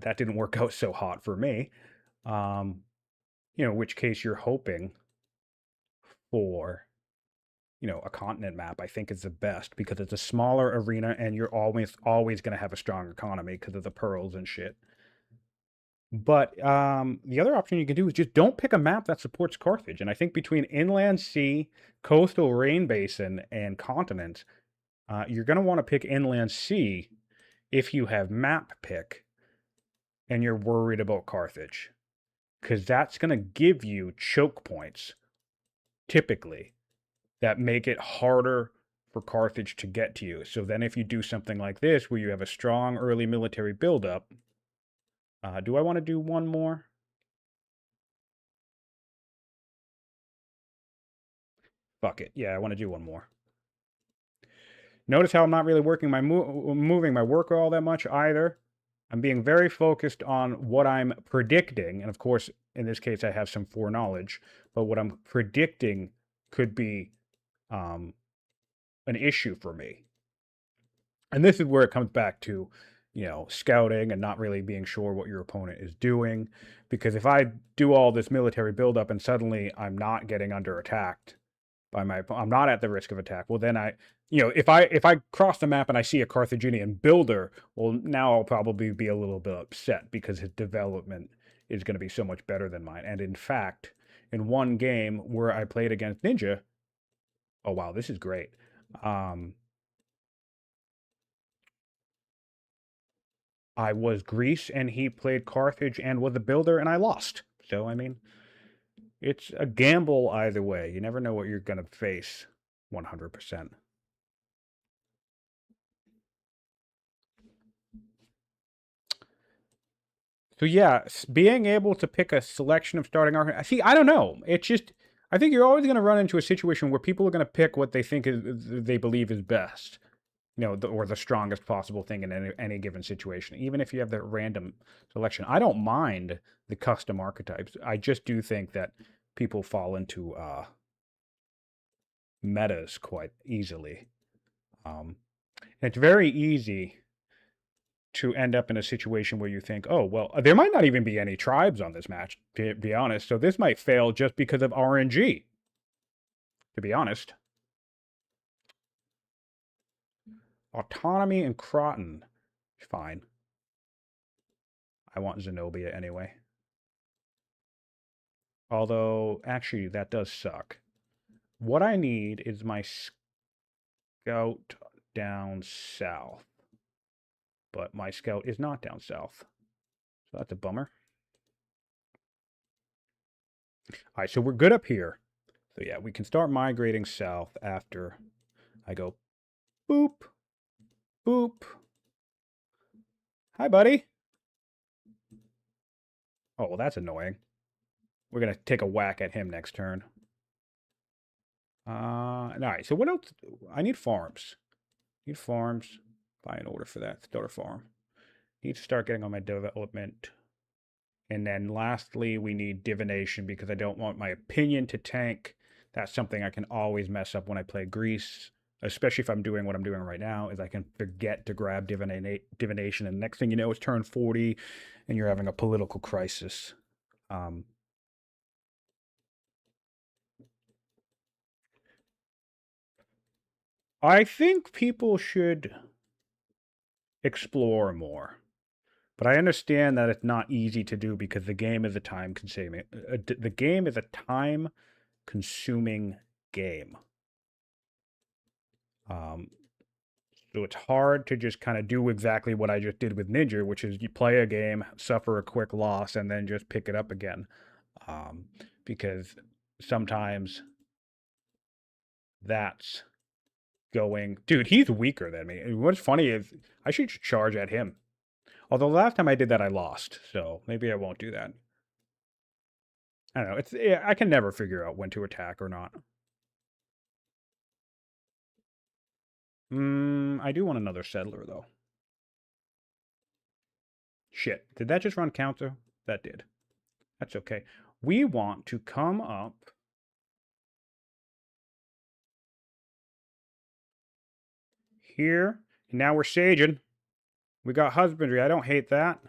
That didn't work out so hot for me. In which case you're hoping for, a continent map, I think is the best because it's a smaller arena and you're always going to have a strong economy because of the pearls and shit. But the other option you can do is just don't pick a map that supports Carthage. And I think between inland sea, coastal rain basin, and continent, you're going to want to pick inland sea if you have map pick and you're worried about Carthage, because that's going to give you choke points typically that make it harder for Carthage to get to you. So then if you do something like this where you have a strong early military buildup, do I want to do one more? Fuck it. Yeah, I want to do one more. Notice how I'm not really working my moving my worker all that much either. I'm being very focused on what I'm predicting, and of course, in this case, I have some foreknowledge. But what I'm predicting could be um, an issue for me. And this is where it comes back to, scouting and not really being sure what your opponent is doing. Because if I do all this military buildup and suddenly I'm not getting under attacked I'm not at the risk of attack. Well, then if I cross the map and I see a Carthaginian builder, well, now I'll probably be a little bit upset because his development is going to be so much better than mine. And in fact, in one game where I played against Ninja, oh wow, this is great. I was Greece and he played Carthage and was a builder and I lost. So I mean, it's a gamble either way. You never know what you're going to face 100%. So yeah, being able to pick a selection of starting archetypes. See, I don't know. It's just I think you're always going to run into a situation where people are going to pick what they think they believe is best, or the strongest possible thing in any given situation. Even if you have that random selection, I don't mind the custom archetypes. I just do think that people fall into metas quite easily. And it's very easy to end up in a situation where you think, oh, well, there might not even be any tribes on this match, to be honest. So this might fail just because of RNG, to be honest. Autonomy and Croton. Fine. I want Zenobia anyway. Although, actually, that does suck. What I need is my scout down south. But my scout is not down south. So that's a bummer. All right, so we're good up here. So yeah, we can start migrating south after I go boop, boop. Hi, buddy. Oh, well, that's annoying. We're going to take a whack at him next turn. All right, so what else? I need farms. Need farms. Buy an order for that. Start a farm. Need to start getting on my development. And then lastly, we need divination because I don't want my opinion to tank. That's something I can always mess up when I play Greece, especially if I'm doing what I'm doing right now, is I can forget to grab divination. And next thing you know, it's turn 40 and you're having a political crisis. I think people should explore more. But I understand that it's not easy to do because the game is a time consuming. The game is a time consuming game. So it's hard to just kind of do exactly what I just did with Ninja, which is you play a game, suffer a quick loss, and then just pick it up again. Because sometimes that's going, dude, he's weaker than me. And what's funny is I should charge at him. Although last time I did that, I lost. So maybe I won't do that. I don't know. I can never figure out when to attack or not. I do want another settler, though. Shit. Did that just run counter? That did. That's okay. We want to come up here. And now we're saging. We got husbandry. I don't hate that.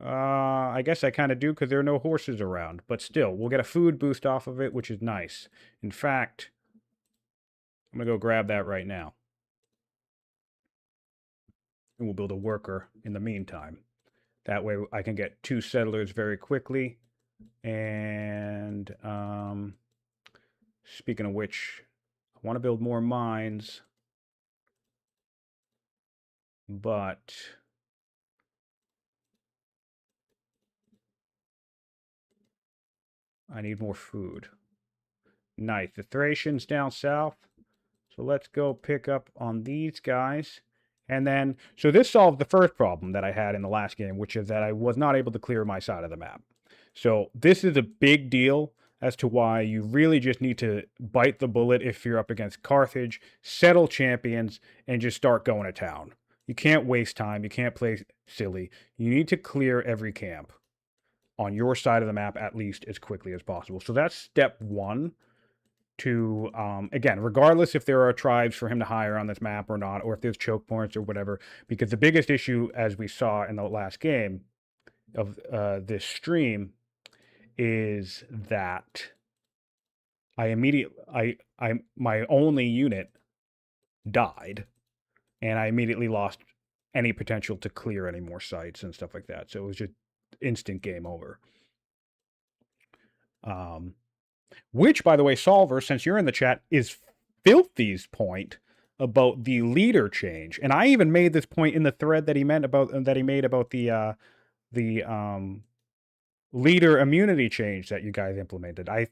I guess I kind of do because there are no horses around. But still, we'll get a food boost off of it, which is nice. In fact, I'm going to go grab that right now. And we'll build a worker in the meantime. That way I can get 2 settlers very quickly. And speaking of which, I want to build more mines, but I need more food. Nice. The Thracians down south. So let's go pick up on these guys. And then, so this solved the first problem that I had in the last game, which is that I was not able to clear my side of the map. So this is a big deal as to why you really just need to bite the bullet if you're up against Carthage, settle champions, and just start going to town. You can't waste time. You can't play silly. You need to clear every camp on your side of the map at least as quickly as possible. So that's step one to, again, regardless if there are tribes for him to hire on this map or not, or if there's choke points or whatever, because the biggest issue, as we saw in the last game of this stream, is that my only unit died, and I immediately lost any potential to clear any more sites and stuff like that. So it was just instant game over. Which, by the way, Solver, since you're in the chat, is Filthy's point about the leader change, and I even made this point in the thread that he made about the leader immunity change that you guys implemented. I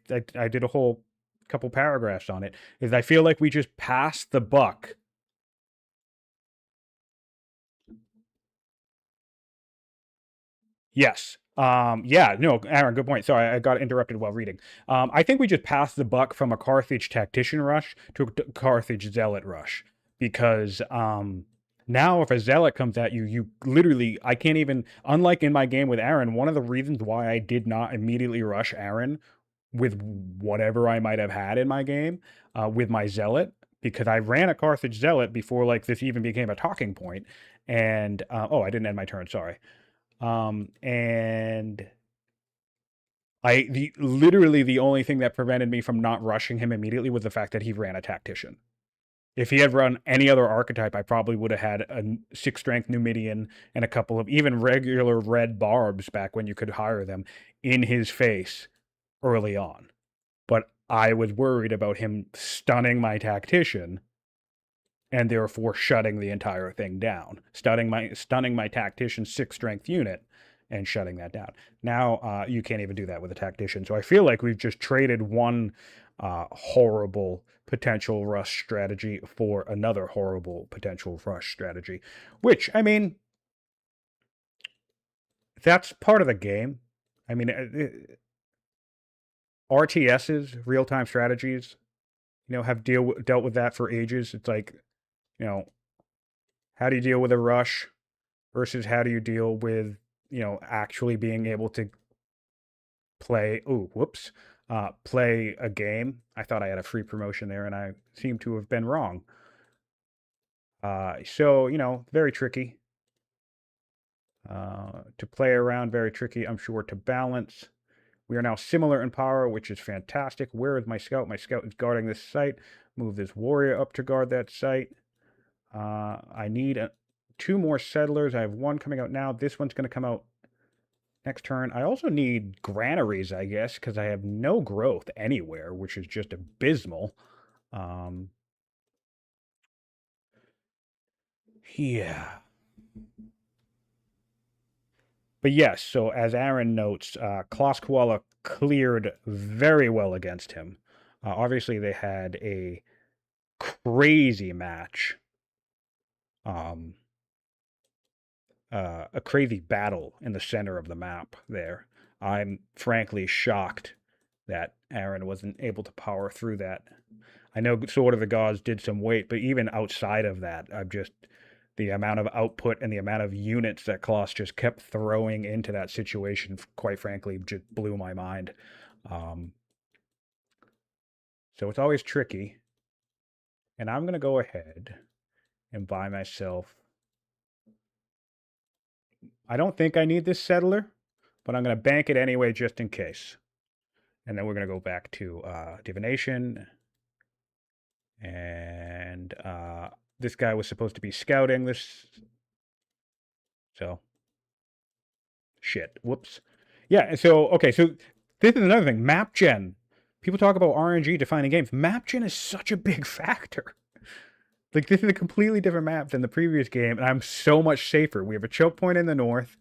did a whole couple paragraphs on it. Is I feel like we just passed the buck. Yes. Yeah, no, Aaron, good point. Sorry, I got interrupted while reading. I think we just passed the buck from a Carthage tactician rush to a Carthage zealot rush because now if a zealot comes at you, you literally, I can't even, unlike in my game with Aaron, one of the reasons why I did not immediately rush Aaron with whatever I might have had in my game with my zealot, because I ran a Carthage zealot before like this even became a talking point. And oh, I didn't end my turn. Sorry. And literally the only thing that prevented me from not rushing him immediately was the fact that he ran a tactician. If he had run any other archetype, I probably would have had a 6 strength Numidian and a couple of even regular red barbs back when you could hire them in his face early on. But I was worried about him stunning my tactician and therefore shutting the entire thing down, stunning my tactician 6 strength unit and shutting that down. Now you can't even do that with a tactician. So I feel like we've just traded one horrible potential rush strategy for another horrible potential rush strategy, which, I mean, that's part of the game. I mean, RTSs, real-time strategies, have dealt with that for ages. It's like, how do you deal with a rush versus how do you deal with, actually being able to play, play a game. I thought I had a free promotion there and I seem to have been wrong. So, very tricky to play around, very tricky, I'm sure, to balance. We are now similar in power, which is fantastic. Where is my scout? My scout is guarding this site. Move this warrior up to guard that site. I need 2 more settlers. I have 1 coming out now. This one's going to come out next turn. I also need granaries, I guess, because I have no growth anywhere, which is just abysmal. Yeah. But yes, so as Aaron notes, Klaus Koala cleared very well against him. Obviously, they had a crazy match. A crazy battle in the center of the map there. I'm frankly shocked that Aaron wasn't able to power through that. I know Sword of the Gods did some weight, but even outside of that, the amount of output and the amount of units that Kloss just kept throwing into that situation, quite frankly, just blew my mind. So it's always tricky. And I'm going to go ahead and buy myself. I don't think I need this settler, but I'm going to bank it anyway just in case. And then we're going to go back to divination. And this guy was supposed to be scouting this. So Shit. Whoops. Yeah. So okay. So this is another thing. Map gen. People talk about RNG defining games. Map gen is such a big factor. Like this is a completely different map than the previous game, and I'm so much safer. We have a choke point in the north.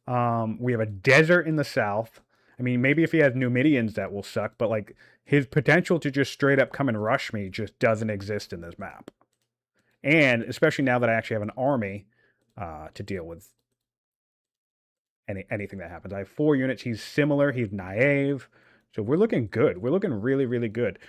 We have a desert in the south. I mean, maybe if he has Numidians, that will suck. But like his potential to just straight up come and rush me just doesn't exist in this map. And especially now that I actually have an army to deal with anything that happens. I have 4 units. He's similar. He's naive. So we're looking good. We're looking really, really good.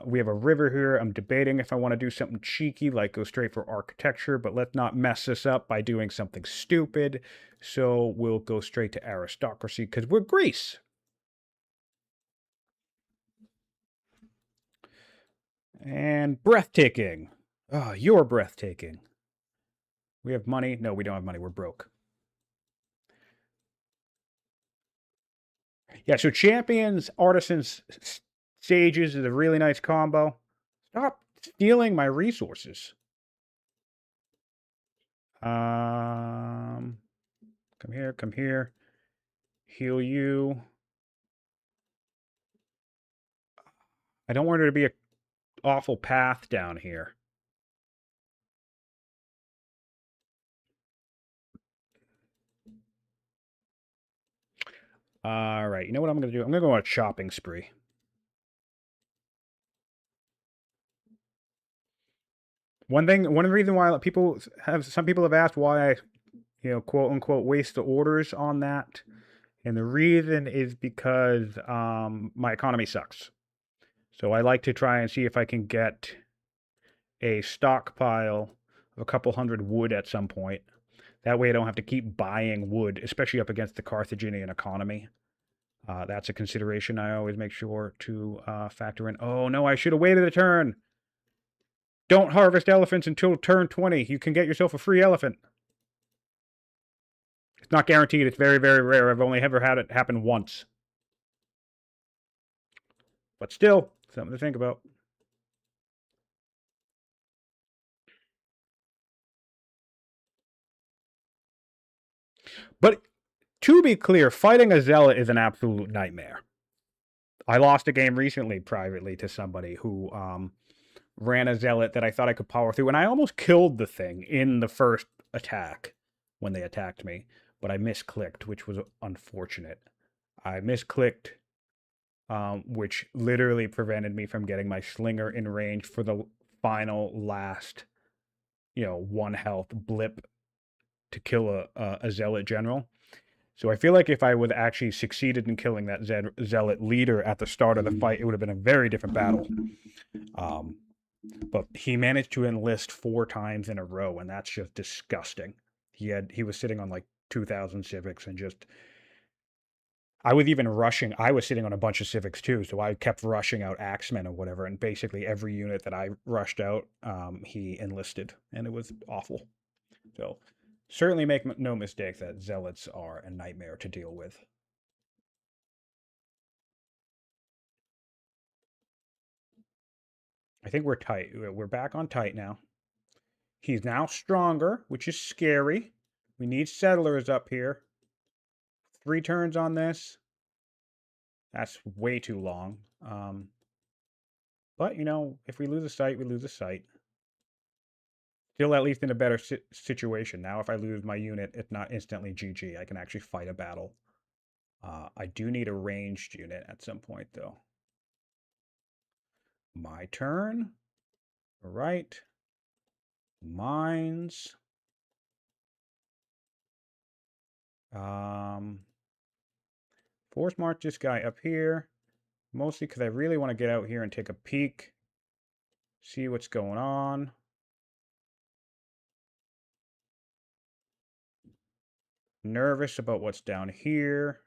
We have a river here. I'm debating if I want to do something cheeky, like go straight for architecture, but let's not mess this up by doing something stupid. So we'll go straight to aristocracy because we're Greece. And breathtaking. Oh, you're breathtaking. We have money. No, we don't have money. We're broke. Yeah, so champions, artisans, sages is a really nice combo. Stop stealing my resources. Come here, come here. Heal you. I don't want there to be an awful path down here. All right, you know what I'm going to do? I'm going to go on a shopping spree. One reason why some people have asked why I, quote unquote, waste the orders on that. And the reason is because my economy sucks. So I like to try and see if I can get a stockpile of a couple hundred wood at some point. That way I don't have to keep buying wood, especially up against the Carthaginian economy. That's a consideration I always make sure to factor in. Oh, no, I should have waited a turn. Don't harvest elephants until turn 20. You can get yourself a free elephant. It's not guaranteed. It's very, very rare. I've only ever had it happen once. But still, something to think about. But to be clear, fighting a zealot is an absolute nightmare. I lost a game recently privately to somebody who ran a zealot that I thought I could power through, and I almost killed the thing in the first attack when they attacked me, but I misclicked, which was unfortunate. I misclicked, which literally prevented me from getting my slinger in range for the final last, 1 health blip to kill a zealot general. So I feel like if I would actually succeeded in killing that zealot leader at the start of the fight, it would have been a very different battle. But he managed to enlist 4 times in a row, and that's just disgusting. He was sitting on like 2,000 civics and just. I was even rushing. I was sitting on a bunch of civics too, so I kept rushing out axemen or whatever, and basically every unit that I rushed out, he enlisted, and it was awful. So certainly make no mistake that zealots are a nightmare to deal with. I think we're tight. We're back on tight now. He's now stronger, which is scary. We need settlers up here. 3 turns on this. That's way too long. But, if we lose a site, we lose a site. Still at least in a better situation. Now if I lose my unit, it's not instantly GG. I can actually fight a battle. I do need a ranged unit at some point, though. My turn. All right. Mines. Force march this guy up here. Mostly because I really want to get out here and take a peek. See what's going on. Nervous about what's down here.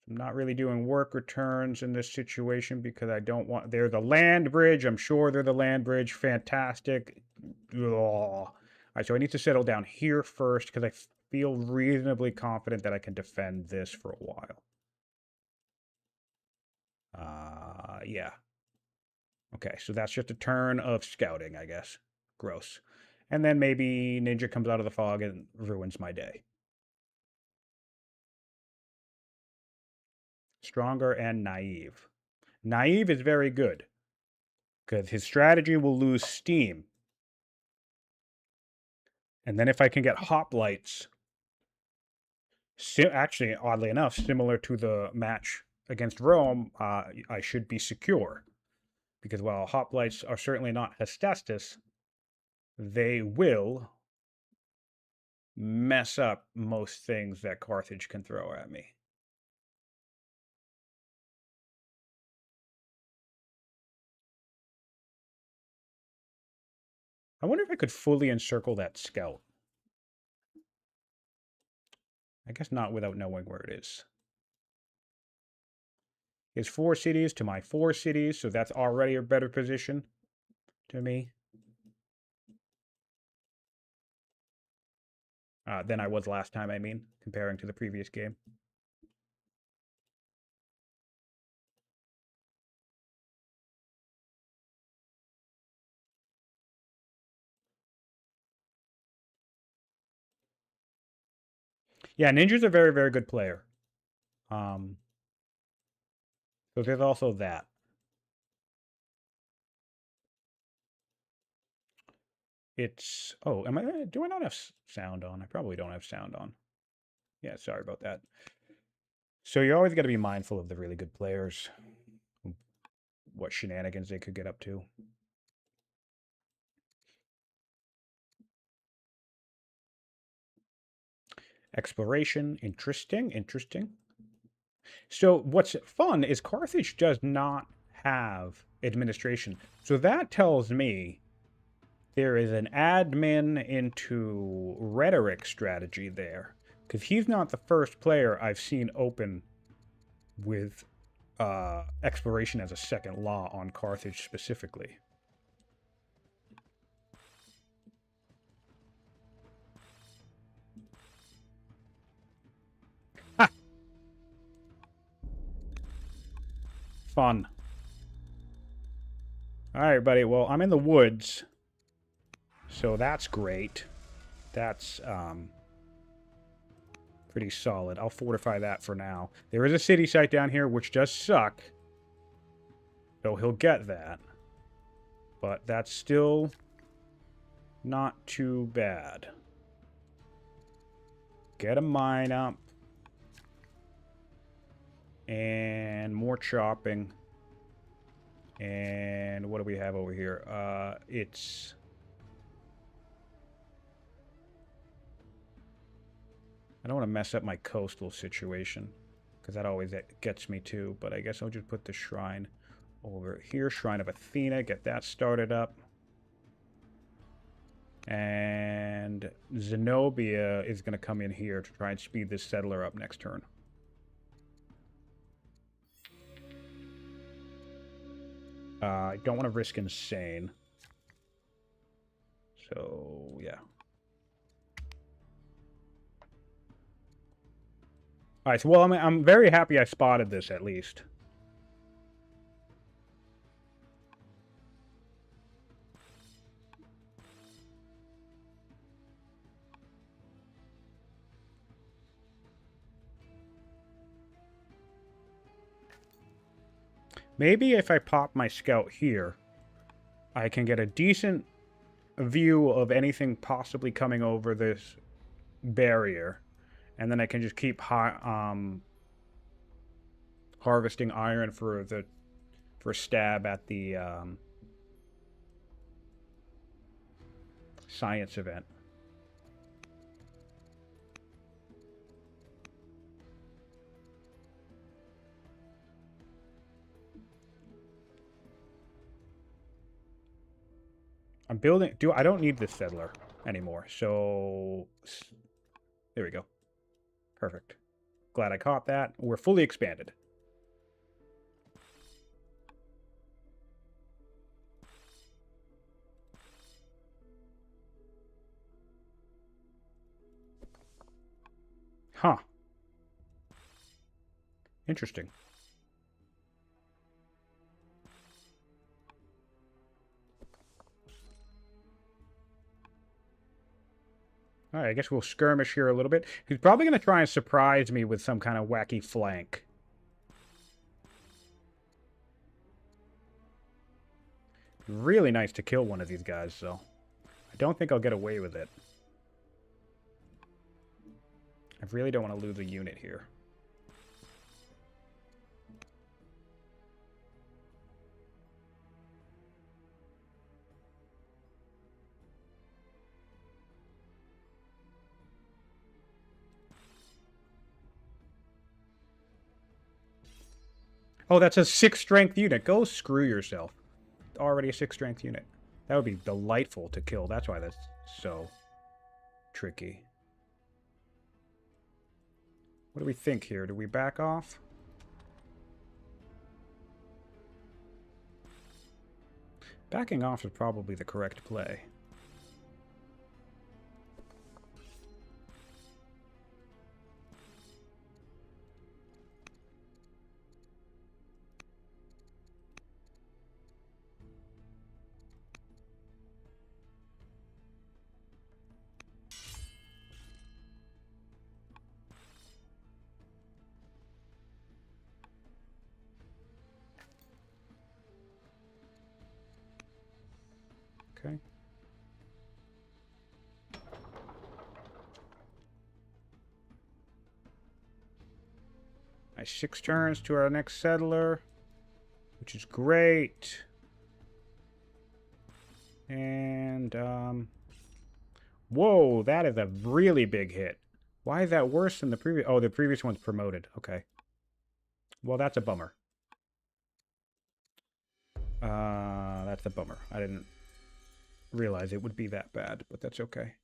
I'm not really doing work returns in this situation because I don't want. They're the land bridge. I'm sure they're the land bridge. Fantastic. Ugh. All right, so I need to settle down here first because I feel reasonably confident that I can defend this for a while. Yeah. Okay, so that's just a turn of scouting, I guess. Gross. And then maybe Ninja comes out of the fog and ruins my day. Stronger and naive. Naive is very good, because his strategy will lose steam. And then if I can get hoplites, actually, oddly enough, similar to the match against Rome, I should be secure. Because while hoplites are certainly not Hestastus, they will mess up most things that Carthage can throw at me. I wonder if I could fully encircle that scout. I guess not without knowing where it is. It's 4 cities to my 4 cities, so that's already a better position to me than I was last time, I mean, comparing to the previous game. Yeah, Ninja's a very, very good player. So there's also that. It's... Oh, do I not have sound on? I probably don't have sound on. Yeah, sorry about that. So you always got to be mindful of the really good players, what shenanigans they could get up to. Exploration, interesting, interesting. So what's fun is Carthage does not have administration. So that tells me there is an admin into rhetoric strategy there. Because he's not the first player I've seen open with exploration as a second law on Carthage specifically. Ha! Fun. Alright, buddy. Well, I'm in the woods. So that's great. That's pretty solid. I'll fortify that for now. There is a city site down here, which does suck. So he'll get that. But that's still not too bad. Get a mine up. And more chopping. And what do we have over here? It's... I don't want to mess up my coastal situation, because that always gets me too. But I guess I'll just put the shrine over here. Shrine of Athena. Get that started up. And Zenobia is going to come in here to try and speed this settler up next turn. I don't want to risk insane. So, yeah. All right, so, well, I'm very happy I spotted this, at least. Maybe if I pop my scout here, I can get a decent view of anything possibly coming over this barrier. And then I can just keep harvesting iron for a stab at the science event. I'm building... I don't need this settler anymore, so... There we go. Perfect. Glad I caught that. We're fully expanded. Huh. Interesting. All right, I guess we'll skirmish here a little bit. He's probably going to try and surprise me with some kind of wacky flank. Really nice to kill one of these guys, so I don't think I'll get away with it. I really don't want to lose a unit here. Oh, that's a 6 strength unit. Go screw yourself. Already a 6 strength unit. That would be delightful to kill. That's why that's so tricky. What do we think here? Do we back off? Backing off is probably the correct play. Okay. Nice 6 turns to our next settler, which is great. And, whoa, that is a really big hit. Why is that worse than the previous? Oh, the previous one's promoted. Okay. Well, that's a bummer. That's a bummer. I didn't realize it would be that bad, but that's okay.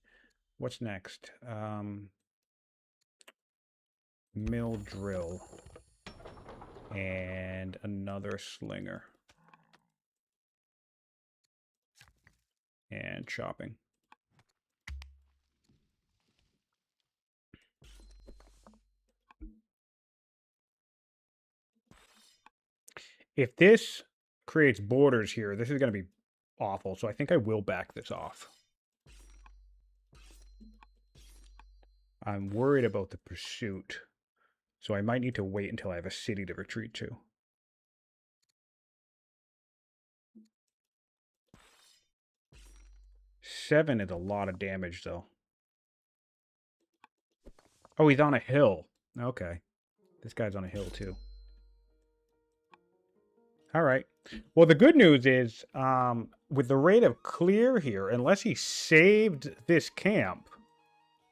What's next? Mill drill. And another slinger. And chopping. If this creates borders here, this is going to be awful, so I think I will back this off. I'm worried about the pursuit, so I might need to wait until I have a city to retreat to. Seven is a lot of damage, though. Oh, he's on a hill. Okay. This guy's on a hill, too. All right. Well, the good news is, with the rate of clear here, unless he saved this camp,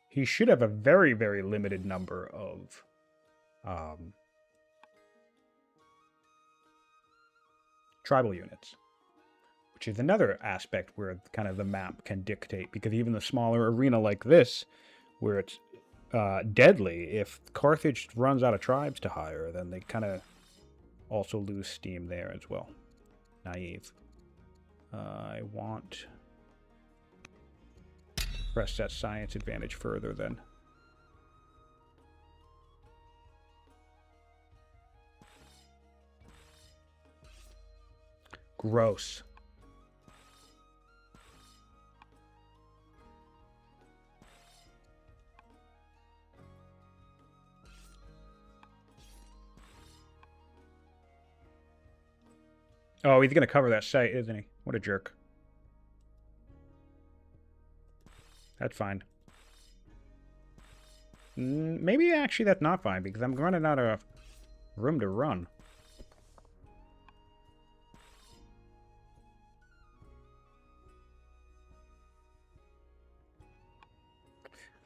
he should have a very, very limited number of tribal units, which is another aspect where kind of the map can dictate, because even the smaller arena like this, where it's deadly, if Carthage runs out of tribes to hire, then they kind of also lose steam there as well. Naive. I want to press that science advantage further then. Gross. Oh, he's going to cover that site, isn't he? What a jerk. That's fine. Maybe actually that's not fine, because I'm running out of room to run.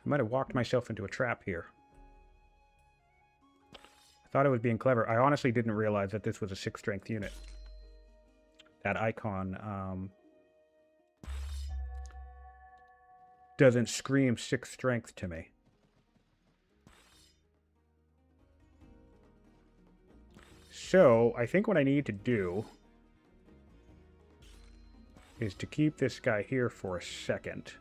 I might have walked myself into a trap here. I thought I was being clever. I honestly didn't realize that this was a 6 strength unit. That icon doesn't scream 6 strength to me. So, I think what I need to do is to keep this guy here for a second.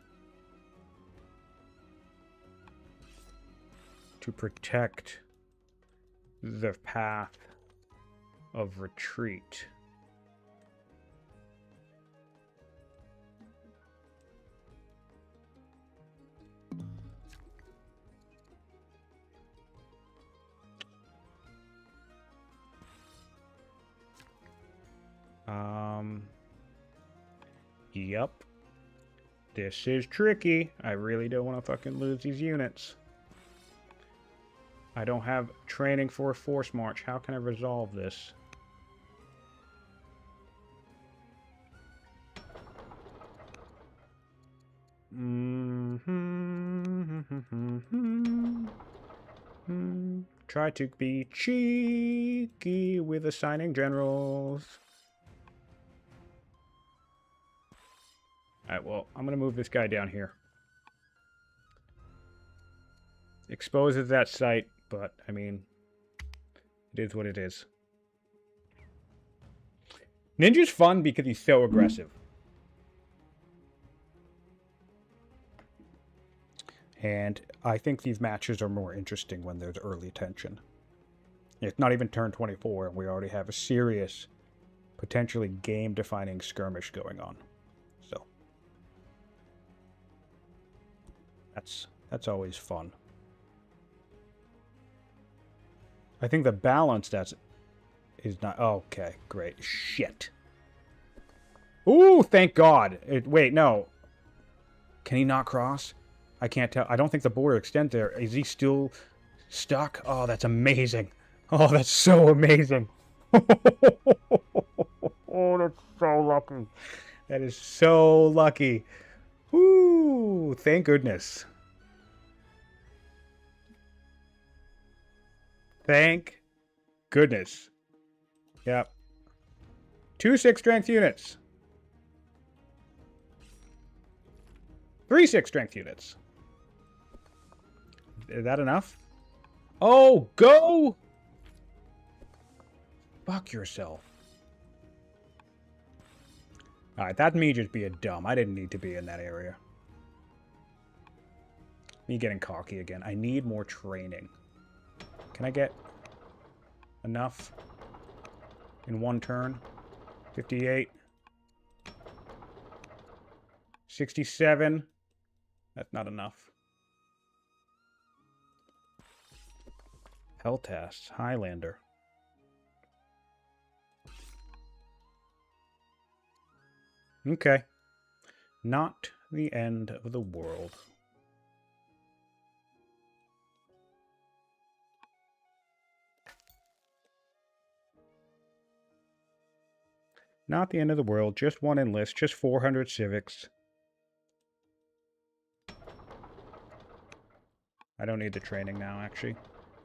To protect the path of retreat. Yep. This is tricky. I really don't want to fucking lose these units. I don't have training for a force march. How can I resolve this? Try to be cheeky with assigning generals. Alright, well, I'm going to move this guy down here. Exposes that site, but, I mean, it is what it is. Ninja's fun because he's so aggressive. And I think these matches are more interesting when there's early tension. It's not even turn 24, and we already have a serious, potentially game-defining skirmish going on. So, that's always fun. I think the balance is not... Okay, great. Shit. Ooh, thank God. Wait, no. Can he not cross? I can't tell. I don't think the border extends there. Is he still stuck? Oh, that's amazing. Oh, that's so amazing. Oh, that's so lucky. That is so lucky. Ooh, thank goodness. Thank goodness. Yep. 2 6-strength units. 3 6-strength units. Is that enough? Oh, go! Fuck yourself. Alright, that me just being dumb. I didn't need to be in that area. Me getting cocky again. I need more training. Can I get enough in one turn? 58. 67. That's not enough. Peltas, Highlander. Okay. Not the end of the world. Not the end of the world. Just one enlist. Just 400 civics. I don't need the training now, actually,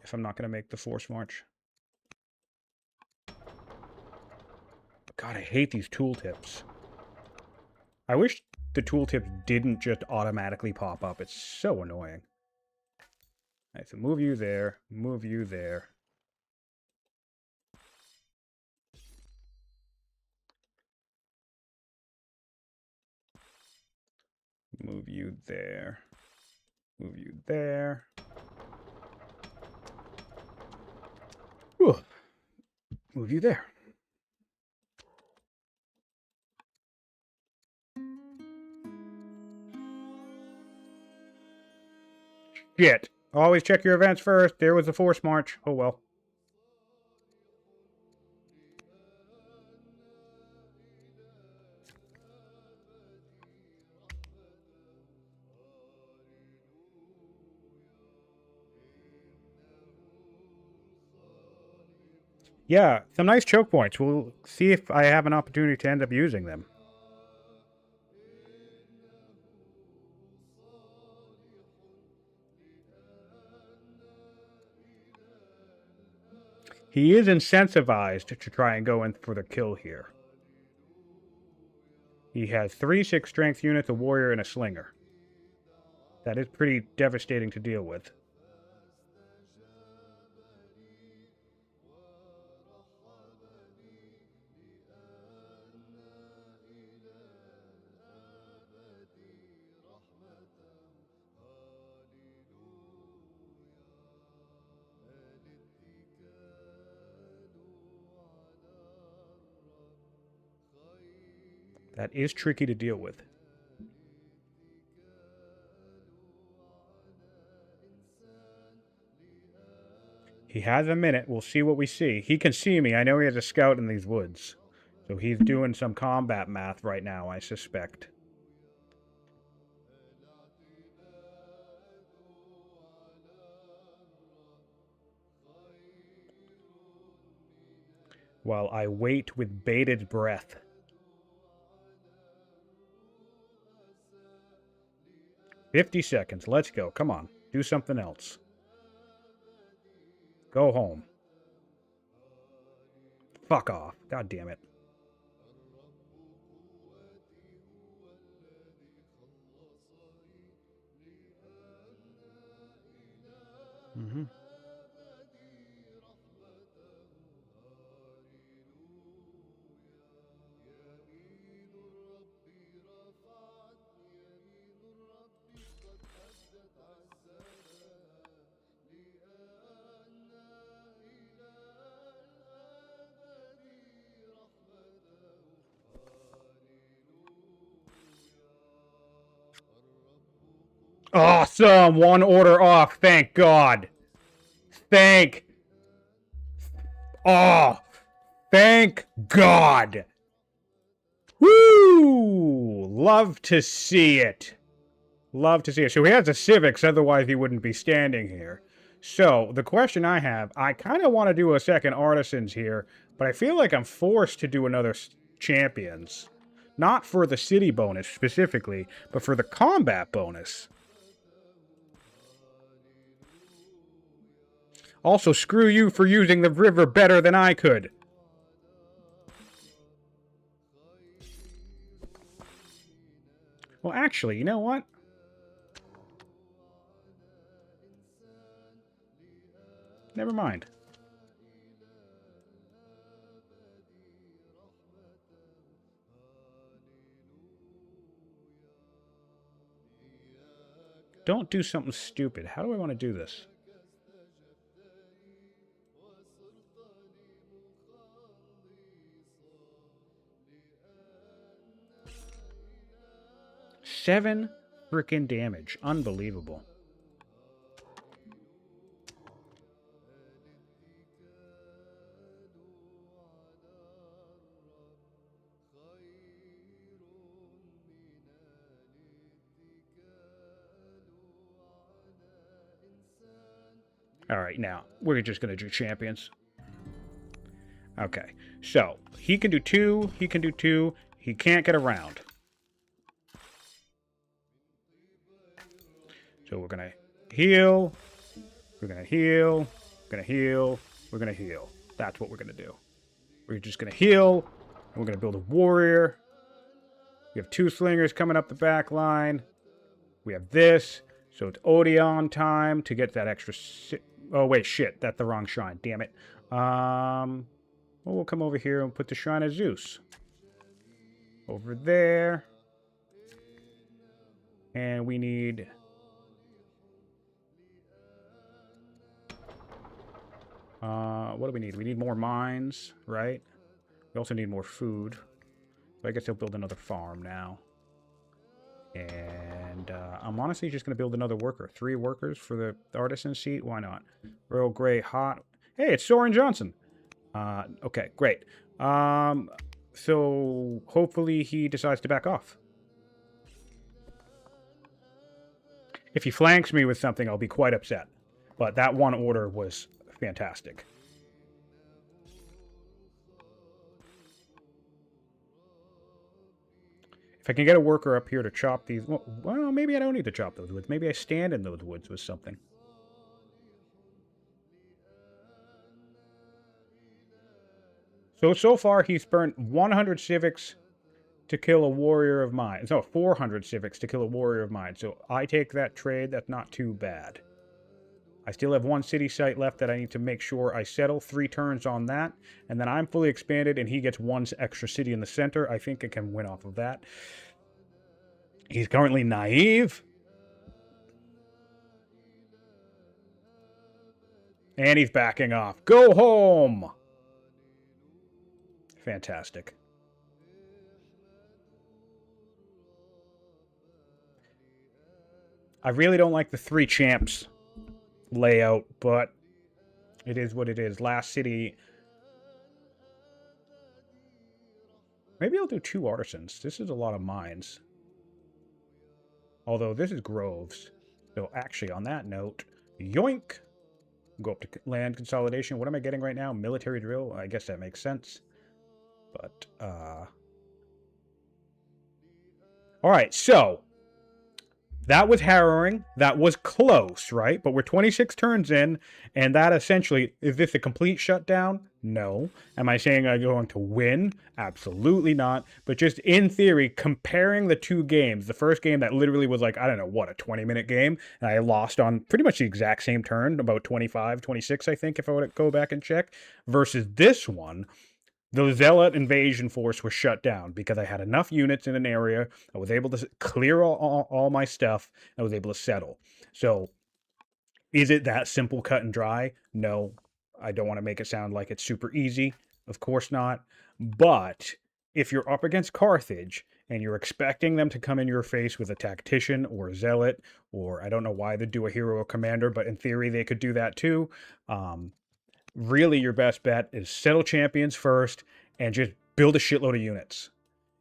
if I'm not going to make the force march. God, I hate these tooltips. I wish the tooltips didn't just automatically pop up. It's so annoying. All right, so move you there. Move you there. Move you there. Move you there. Whew. Move you there. Shit. Always check your events first. There was the force march. Oh well. Yeah, some nice choke points. We'll see if I have an opportunity to end up using them. He is incentivized to try and go in for the kill here. He has 3 6-strength units, a warrior, and a slinger. That is pretty devastating to deal with. That is tricky to deal with. He has a minute. We'll see what we see. He can see me. I know he has a scout in these woods. So he's doing some combat math right now, I suspect. While I wait with bated breath. $50. Let's go. Come on. Do something else. Go home. Fuck off. God damn it. Mm-hmm. Awesome! One order off. Thank God. Thank. Oh! Thank God! Woo! Love to see it. Love to see it. So he has a civics, otherwise he wouldn't be standing here. So the question I have, I kind of want to do a second artisans here, but I feel like I'm forced to do another champions. Not for the city bonus specifically, but for the combat bonus. Also, screw you for using the river better than I could. Well, actually, you know what? Never mind. Don't do something stupid. How do I want to do this? Seven freaking damage. Unbelievable. Alright, now, we're just going to do champions. Okay, so, he can do two, he can do two, he can't get around. So we're going to heal, we're going to heal, we're going to heal, we're going to heal. That's what we're going to do. We're just going to heal, and we're going to build a warrior. We have two slingers coming up the back line. We have this, so it's Odeon time to get that extra... Oh, wait, shit, that's the wrong shrine, damn it. Well, we'll come over here and put the Shrine of Zeus. Over there. And we need... what do we need? We need more mines, right? We also need more food. So I guess I'll build another farm now. And I'm honestly just going to build another worker. 3 workers for the artisan seat. Why not? Royal Grey Hot. Hey, it's Soren Johnson. Okay, great. So hopefully he decides to back off. If he flanks me with something, I'll be quite upset. But that one order was fantastic. If I can get a worker up here to chop these... Well, maybe I don't need to chop those woods. Maybe I stand in those woods with something. So far, he's burnt 100 civics to kill a warrior of mine. No, 400 civics to kill a warrior of mine. So I take that trade. That's not too bad. I still have 1 city site left that I need to make sure I settle. 3 turns on that. And then I'm fully expanded and he gets 1 extra city in the center. I think I can win off of that. He's currently naive. And he's backing off. Go home! Fantastic. I really don't like the 3 champs layout, but it is what it is. Last city. Maybe I'll do 2 artisans. This is a lot of mines. Although this is groves. So actually, on that note, yoink! Go up to land consolidation. What am I getting right now? Military drill? I guess that makes sense. But, alright, so... that was harrowing. That was close, right? But we're 26 turns in, and that essentially... is this a complete shutdown? No. Am I saying I'm going to win? Absolutely not. But just in theory, comparing the 2 games, the first game that literally was like, I don't know, what, a 20-minute game? And I lost on pretty much the exact same turn, about 25, 26, I think, if I would go back and check, versus this one... the Zealot invasion force was shut down because I had enough units in an area. I was able to clear all my stuff. I was able to settle. So, is it that simple, cut and dry? No. I don't want to make it sound like it's super easy. Of course not. But if you're up against Carthage and you're expecting them to come in your face with a tactician or a zealot, or I don't know why they do a hero or commander, but in theory they could do that too. Really, your best bet is settle champions first and just build a shitload of units.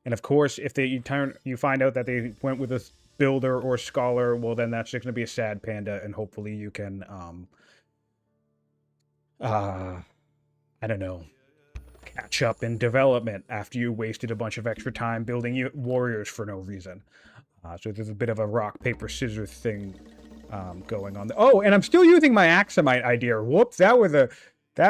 And of course, if you find out that they went with a builder or a scholar, well, then that's just going to be a sad panda, and hopefully you can, I don't know, catch up in development after you wasted a bunch of extra time building warriors for no reason. So there's a bit of a rock, paper, scissors thing going on there. Oh, and I'm still using my Axamite idea. Whoops, that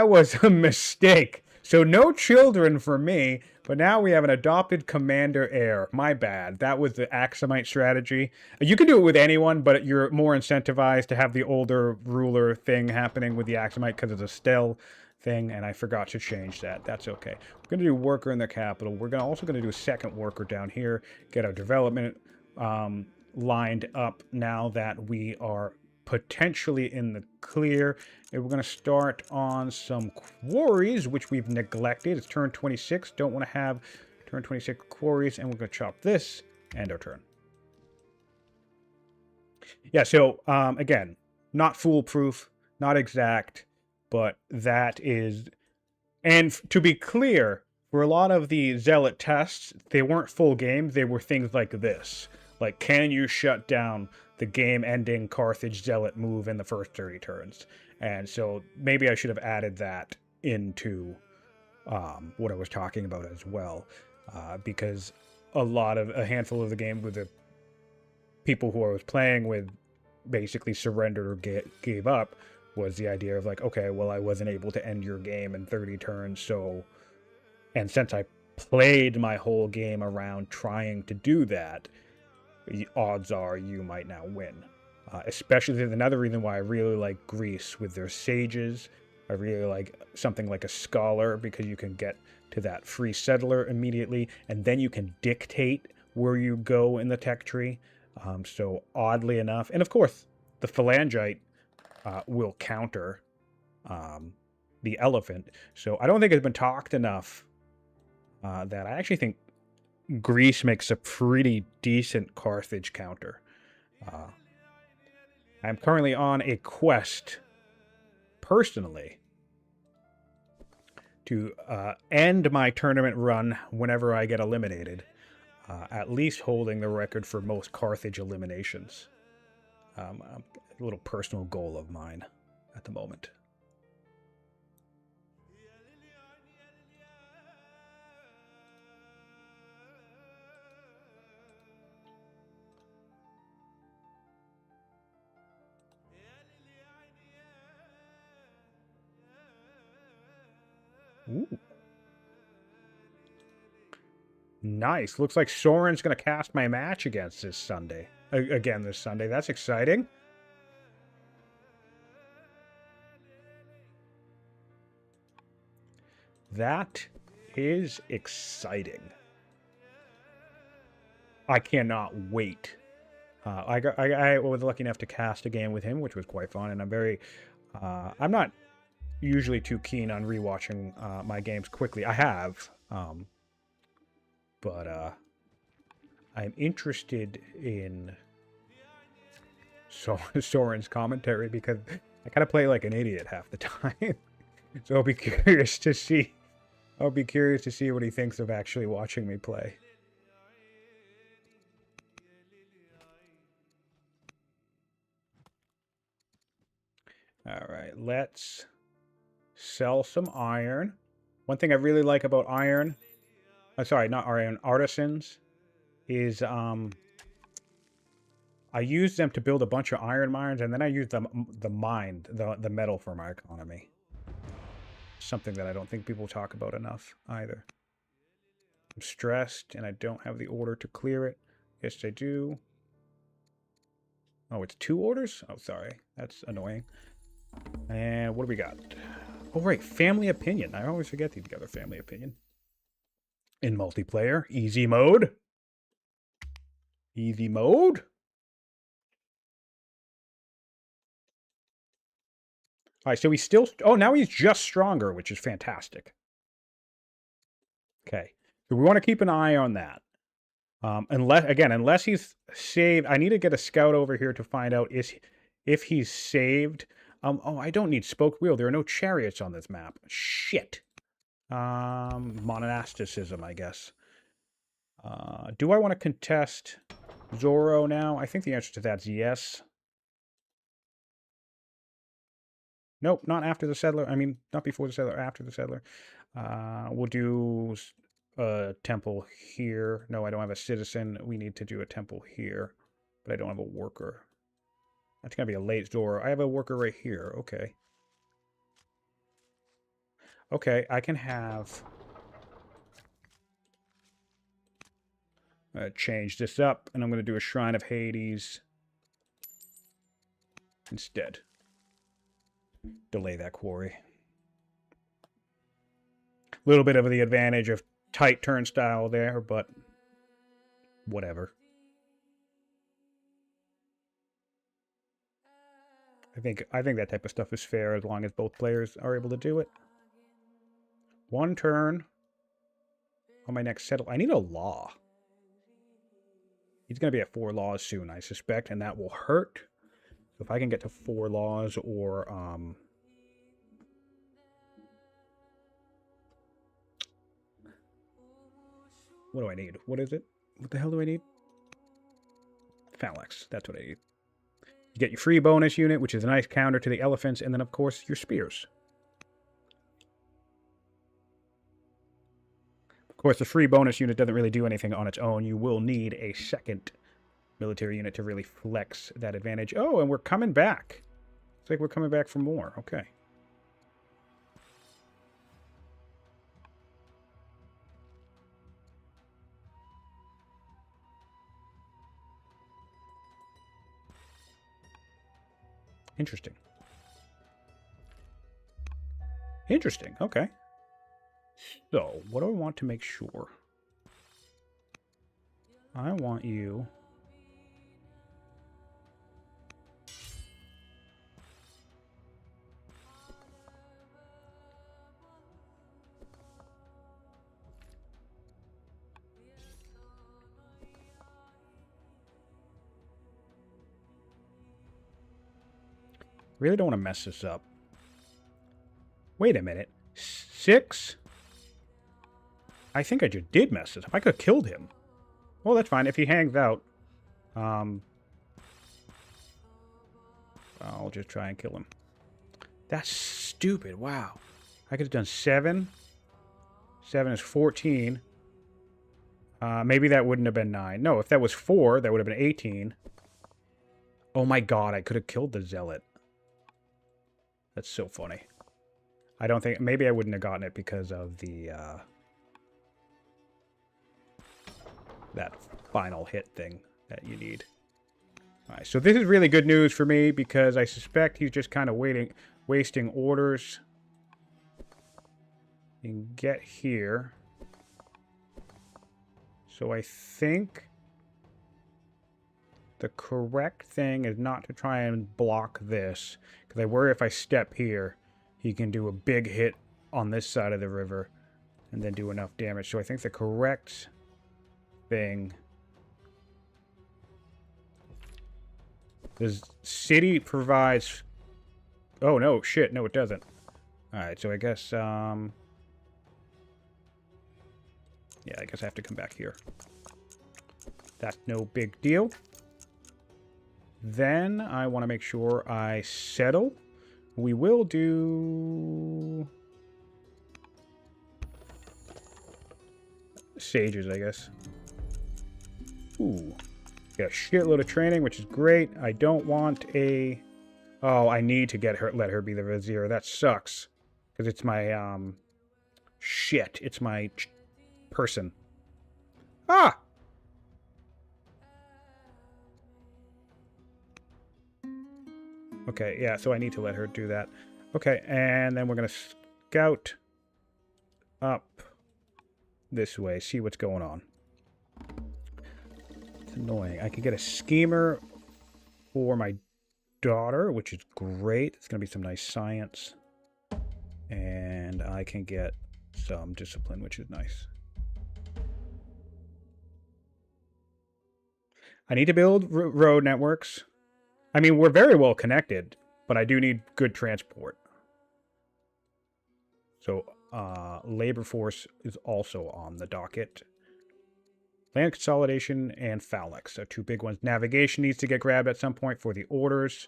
was a mistake. So no children for me, but now we have an adopted commander heir. My bad. That was the Axamite strategy. You can do it with anyone, but you're more incentivized to have the older ruler thing happening with the Axamite because it's a Stell thing, and I forgot to change that. That's okay. We're going to do worker in the capital. We're also going to do a second worker down here, get our development lined up now that we are potentially in the clear. And we're going to start on some quarries, which we've neglected. It's turn 26. Don't want to have turn 26 quarries, and we're going to chop this and our turn. Yeah, so again, not foolproof, not exact, but that is... and to be clear, for a lot of the Zealot tests, they weren't full games. They were things like this. Like, can you shut down the game-ending Carthage Zealot move in the first 30 turns? And so maybe I should have added that into what I was talking about as well, because a handful of the game with the people who I was playing with basically surrendered or gave up was the idea of like, okay, well, I wasn't able to end your game in 30 turns, so... and since I played my whole game around trying to do that, the odds are you might now win. Especially another reason why I really like Greece with their sages. I really like something like a scholar because you can get to that free settler immediately, and then you can dictate where you go in the tech tree. So oddly enough, and of course, the phalangite will counter the elephant. So I don't think it's been talked enough that I actually think Greece makes a pretty decent Carthage counter. I'm currently on a quest, personally, to end my tournament run whenever I get eliminated, at least holding the record for most Carthage eliminations. A little personal goal of mine at the moment. Ooh. Nice. Looks like Soren's going to cast my match against this Sunday. Again this Sunday. That's exciting. That is exciting. I cannot wait. I was lucky enough to cast a game with him, which was quite fun, and I'm very... I'm not usually too keen on rewatching my games quickly. I have, but I'm interested in Soren's commentary because I kind of play like an idiot half the time. So I'll be curious to see I'll be curious to see what he thinks of actually watching me play. All right, let's sell some iron. One thing I really like about iron, sorry, not iron, artisans, is I use them to build a bunch of iron mines, and then I use the metal for my economy. Something that I don't think people talk about enough either. I'm stressed, and I don't have the order to clear it. Yes, I do. Oh, it's 2 orders? Oh, sorry. That's annoying. And what do we got? Oh, right. Family opinion. I always forget the other family opinion. In multiplayer, easy mode. Easy mode. All right, so he's still... Oh, now he's just stronger, which is fantastic. Okay. So we want to keep an eye on that. Unless he's saved... I need to get a scout over here to find out if he's saved. Oh, I don't need spoke wheel. There are no chariots on this map. Shit. Monasticism, I guess. Do I want to contest Zoro now? I think the answer to that's yes. Nope, not after the settler. I mean, not before the settler, after the settler. We'll do a temple here. No, I don't have a citizen. We need to do a temple here, but I don't have a worker. That's going to be a late Zoro. I have a worker right here. Okay. Okay, I can have... change this up, and I'm going to do a Shrine of Hades instead. Delay that quarry. A little bit of the advantage of tight turnstile there, but whatever. I think that type of stuff is fair as long as both players are able to do it. 1 turn on my next settle. I need a law. He's going to be at 4 laws soon, I suspect, and that will hurt. So if I can get to 4 laws or... what do I need? What is it? What the hell do I need? Phalanx. That's what I need. You get your free bonus unit, which is a nice counter to the elephants, and then, of course, your spears. Of course, the free bonus unit doesn't really do anything on its own. You will need a second military unit to really flex that advantage. Oh, and we're coming back. Looks like we're coming back for more. Okay. Interesting. Interesting. Okay. So, what do I want to make sure? I want you... Really don't want to mess this up. Wait a minute. 6? I think I just did mess this up. I could have killed him. Well, that's fine. If he hangs out, I'll just try and kill him. That's stupid. Wow. I could have done 7. 7 is 14. Maybe that wouldn't have been 9. No, if that was 4, that would have been 18. Oh my god, I could have killed the zealot. That's so funny. I don't think... Maybe I wouldn't have gotten it because of the... that final hit thing that you need. Alright, so this is really good news for me because I suspect he's just kind of wasting orders. You can get here. So I think the correct thing is not to try and block this. Because I worry if I step here, he can do a big hit on this side of the river and then do enough damage. So I think the correct thing... The city provides... Oh, no, shit. No, it doesn't. Alright, so I guess... Yeah, I guess I have to come back here. That's no big deal. Then I want to make sure I settle. We will do sages, I guess. Ooh. Got a shitload of training, which is great. I don't want a... Oh, I need to get her, let her be the vizier. That sucks. Because it's my, shit. It's my person. Ah! Okay, yeah, so I need to let her do that. Okay, and then we're going to scout up this way, see what's going on. It's annoying. I could get a schemer for my daughter, which is great. It's going to be some nice science. And I can get some discipline, which is nice. I need to build road networks. I mean, we're very well connected, but I do need good transport. So, labor force is also on the docket. Land consolidation and phalanx are two big ones. Navigation needs to get grabbed at some point for the orders.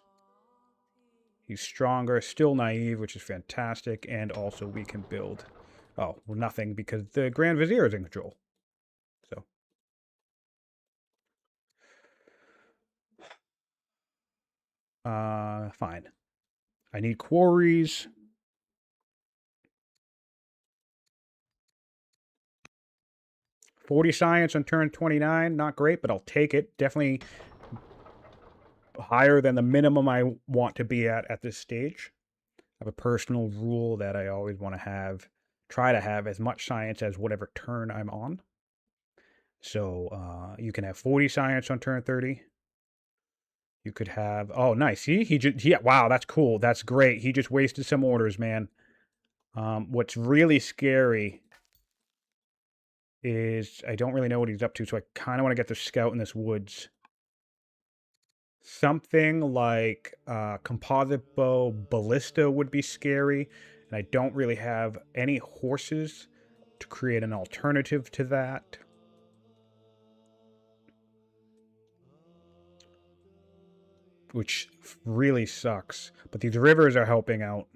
He's stronger, still naive, which is fantastic. And also we can build... Oh, well, nothing, because the Grand Vizier is in control. So... fine. I need quarries. $40 science on turn 29. Not great, but I'll take it. Definitely higher than the minimum I want to be at this stage. I have a personal rule that I always want to have, try to have as much science as whatever turn I'm on. So you can have 40 science on turn 30. You could have... Oh, nice. See? Wow, that's cool. That's great. He just wasted some orders, man. What's really scary is I don't really know what he's up to, so I kind of want to get the scout in this woods. Something like composite bow ballista would be scary, and I don't really have any horses to create an alternative to that. Which really sucks. But these rivers are helping out.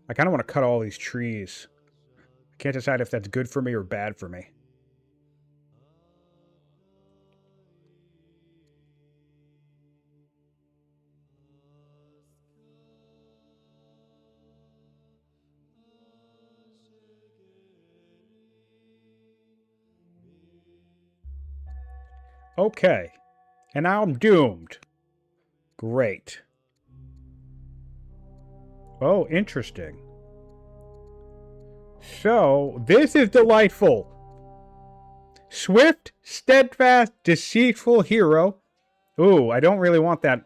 I kind of want to cut all these trees. I can't decide if that's good for me or bad for me. Okay. And now I'm doomed. Great. Oh, interesting. So, this is delightful. Swift, steadfast, deceitful hero. Ooh, I don't really want that.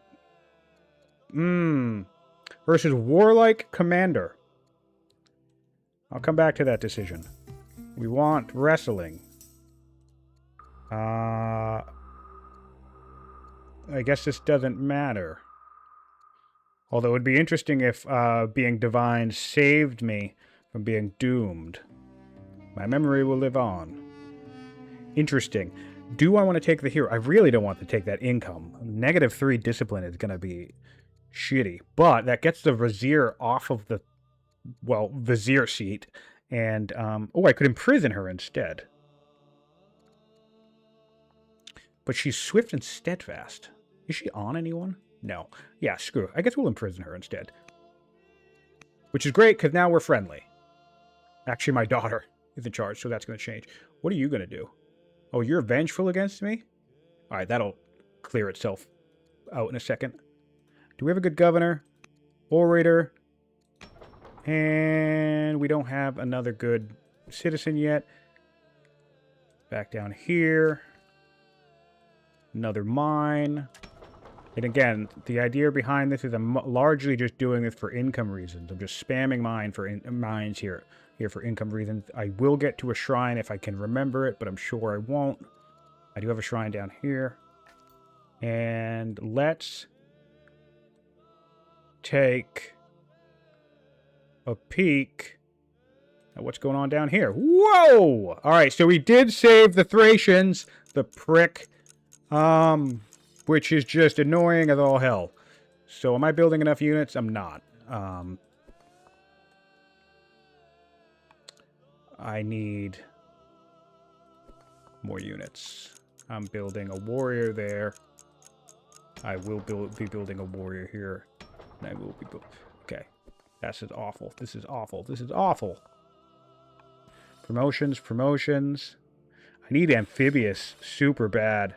Versus warlike commander. I'll come back to that decision. We want wrestling. I guess this doesn't matter. Although it would be interesting if being divine saved me from being doomed. My memory will live on. Interesting. Do I want to take the hero? I really don't want to take that income. -3 discipline is going to be shitty. But that gets the vizier off of the, well, vizier seat. And, oh, I could imprison her instead. But she's swift and steadfast. Is she on anyone? No. Yeah, screw it. I guess we'll imprison her instead. Which is great, because now we're friendly. Actually, my daughter is in charge, so that's going to change. What are you going to do? Oh, you're vengeful against me? Alright, that'll clear itself out in a second. Do we have a good governor? Orator? And we don't have another good citizen yet. Back down here. Another mine. And again, the idea behind this is I'm largely just doing this for income reasons. I'm just spamming mines here for income reasons. I will get to a shrine if I can remember it, but I'm sure I won't. I do have a shrine down here. And let's take a peek. What's going on down here? Whoa! All right, so we did save the Thracians, the prick, which is just annoying as all hell. So am I building enough units? I'm not. I need more units. I'm building a warrior there. I will be building a warrior here. And I will be okay. This is awful. This is awful. This is awful. Promotions, promotions. I need amphibious super bad.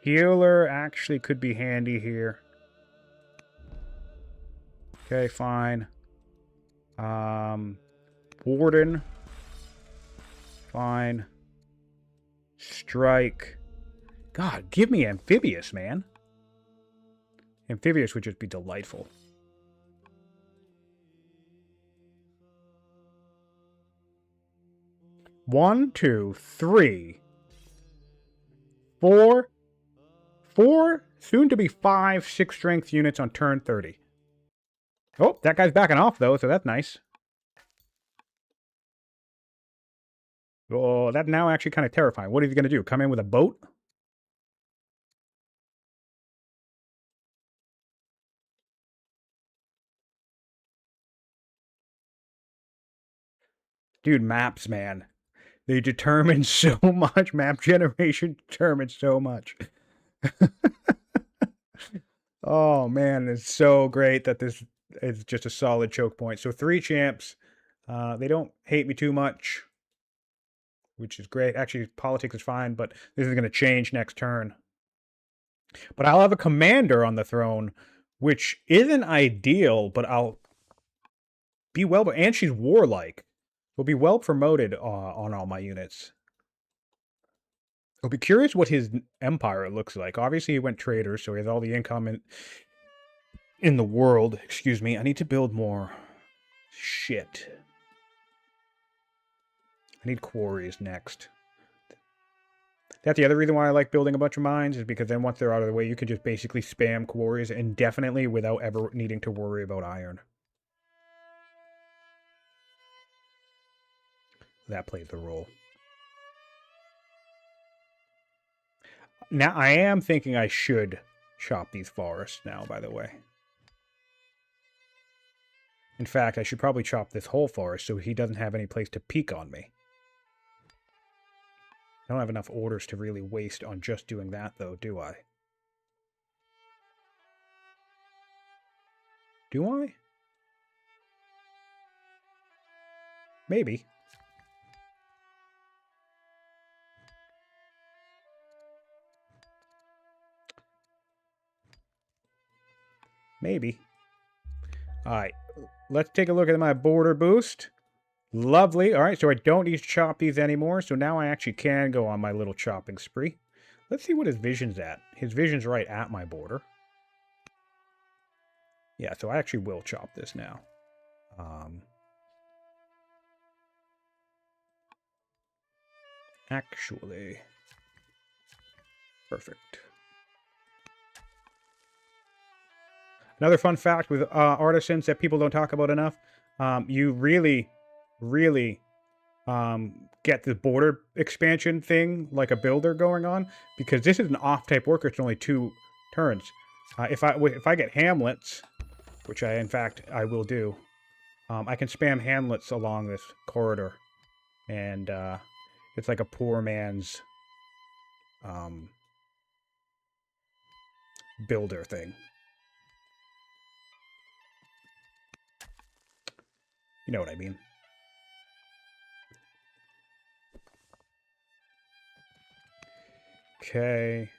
Healer actually could be handy here. Okay, fine. Warden. Fine. Strike. God, give me amphibious, man. Amphibious would just be delightful. One, two, three, four, soon to be 5 6-strength units on turn 30. Oh, that guy's backing off, though, so that's nice. Oh, that's now actually kind of terrifying. What is he going to do? Come in with a boat? Dude, maps, man. They determine so much. Map generation determines so much. Oh, man, it's so great that this is just a solid choke point. So 3 champs. They don't hate me too much, which is great. Actually, politics is fine, but this is going to change next turn. But I'll have a commander on the throne, which isn't ideal, but I'll be well... And she's warlike. Will be well promoted on all my units. I'll be curious what his empire looks like. Obviously, he went trader, so he has all the income in the world. Excuse me. I need to build more shit. I need quarries next. That's the other reason why I like building a bunch of mines, is because then once they're out of the way, you can just basically spam quarries indefinitely without ever needing to worry about iron. That plays the role. Now, I am thinking I should chop these forests now, by the way. In fact, I should probably chop this whole forest so he doesn't have any place to peek on me. I don't have enough orders to really waste on just doing that, though, do I? Do I? Maybe. Maybe. Alright, let's take a look at my border boost. Lovely. Alright, so I don't need to chop these anymore, so now I actually can go on my little chopping spree. Let's see what his vision's at. His vision's right at my border. Yeah, so I actually will chop this now. Actually. Perfect. Another fun fact with artisans that people don't talk about enough, you really get the border expansion thing like a builder going on, because this is an off-type worker. It's only 2 turns. If I get hamlets, which in fact I will do, I can spam hamlets along this corridor, and it's like a poor man's builder thing. You know what I mean. Okay.